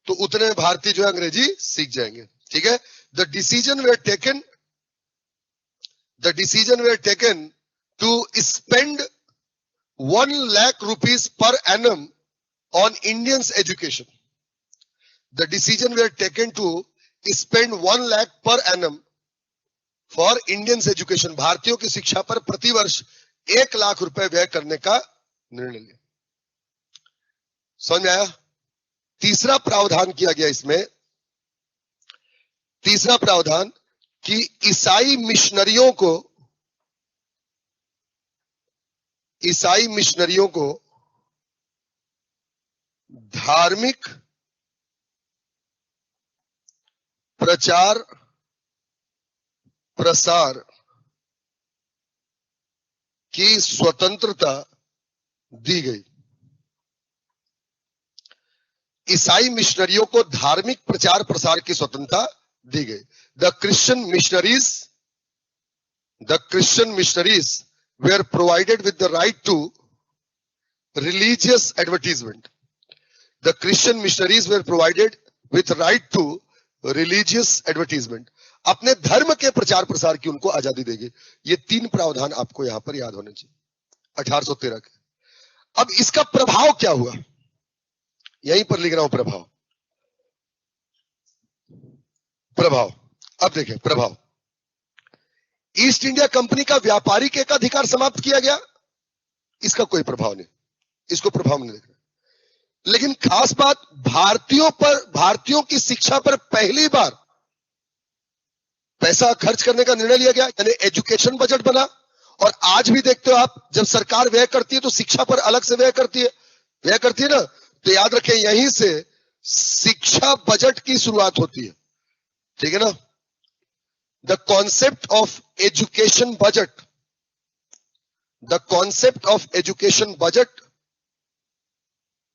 तो उतने भारतीय जो है अंग्रेजी सीख जाएंगे, ठीक है? The decision were taken to spend 1 lakh rupees per annum on Indians education. The decision were taken to spend 1 lakh per annum for Indians education. भारतीयों की शिक्षा पर प्रति वर्ष 1 लाख रुपए व्यय करने का निर्णय लिया। समझ में आया? तीसरा प्रावधान किया गया इसमें, तीसरा प्रावधान कि ईसाई मिशनरियों को धार्मिक प्रचार प्रसार की स्वतंत्रता दी गई। ईसाई मिशनरियों को धार्मिक प्रचार प्रसार की स्वतंत्रता दी गई। The Christian missionaries were provided with the right to religious advertisement. The Christian missionaries were provided with right to religious advertisement. अपने धर्म के प्रचार प्रसार की उनको आजादी देगी। ये तीन प्रावधान आपको यहां पर याद होने चाहिए 1813 के। अब इसका प्रभाव क्या हुआ, यहीं पर लिख रहा हूं प्रभाव। अब देखें प्रभाव। ईस्ट इंडिया कंपनी का व्यापारिक एकाधिकार समाप्त किया गया, इसका कोई प्रभाव नहीं, इसको प्रभाव नहीं देख रहे। लेकिन खास बात, भारतीयों की शिक्षा पर पहली बार पैसा खर्च करने का निर्णय लिया गया, यानी एजुकेशन बजट बना। और आज भी देखते हो आप, जब सरकार व्यय करती है तो शिक्षा पर अलग से व्यय करती है ना। तो याद रखें, यहीं से शिक्षा बजट की शुरुआत होती है, ठीक है ना। The concept of education budget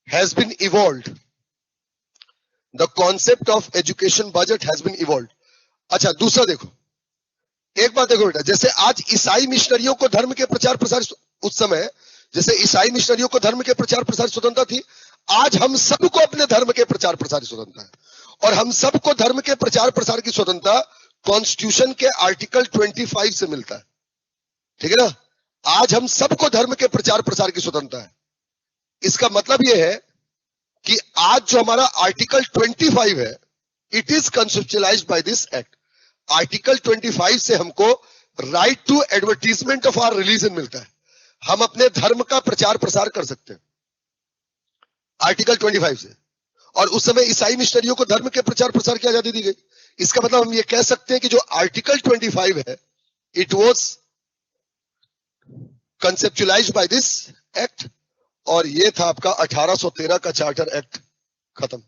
has been evolved. The concept of education budget has been evolved. अच्छा, दूसरा देखो, एक बात देखो बेटा, जैसे आज ईसाई मिशनरियों को धर्म के प्रचार प्रसार, उस समय जैसे ईसाई मिशनरियों को धर्म के प्रचार प्रसार स्वतंत्रता थी, आज हम सबको अपने धर्म के प्रचार प्रसार की स्वतंत्रता है। और हम सबको धर्म के प्रचार प्रसार की स्वतंत्रता कॉन्स्टिट्यूशन के आर्टिकल 25 से मिलता है, ठीक है ना। आज हम सबको धर्म के प्रचार प्रसार की स्वतंत्रता है। इसका मतलब यह है कि आज जो हमारा आर्टिकल 25 है, it is conceptualised by this act. Article 25 से हमको right to advertisement of our religion मिलता है, हम अपने धर्म का प्रचार प्रसार कर सकते हैं आर्टिकल 25 से। और उस समय ईसाई मिशनरियों को धर्म के प्रचार प्रसार की आजादी दी गई। इसका मतलब हम ये कह सकते हैं कि जो आर्टिकल 25 है, it was conceptualised by this act. और ये था आपका 1813 का चार्टर एक्ट, खत्म।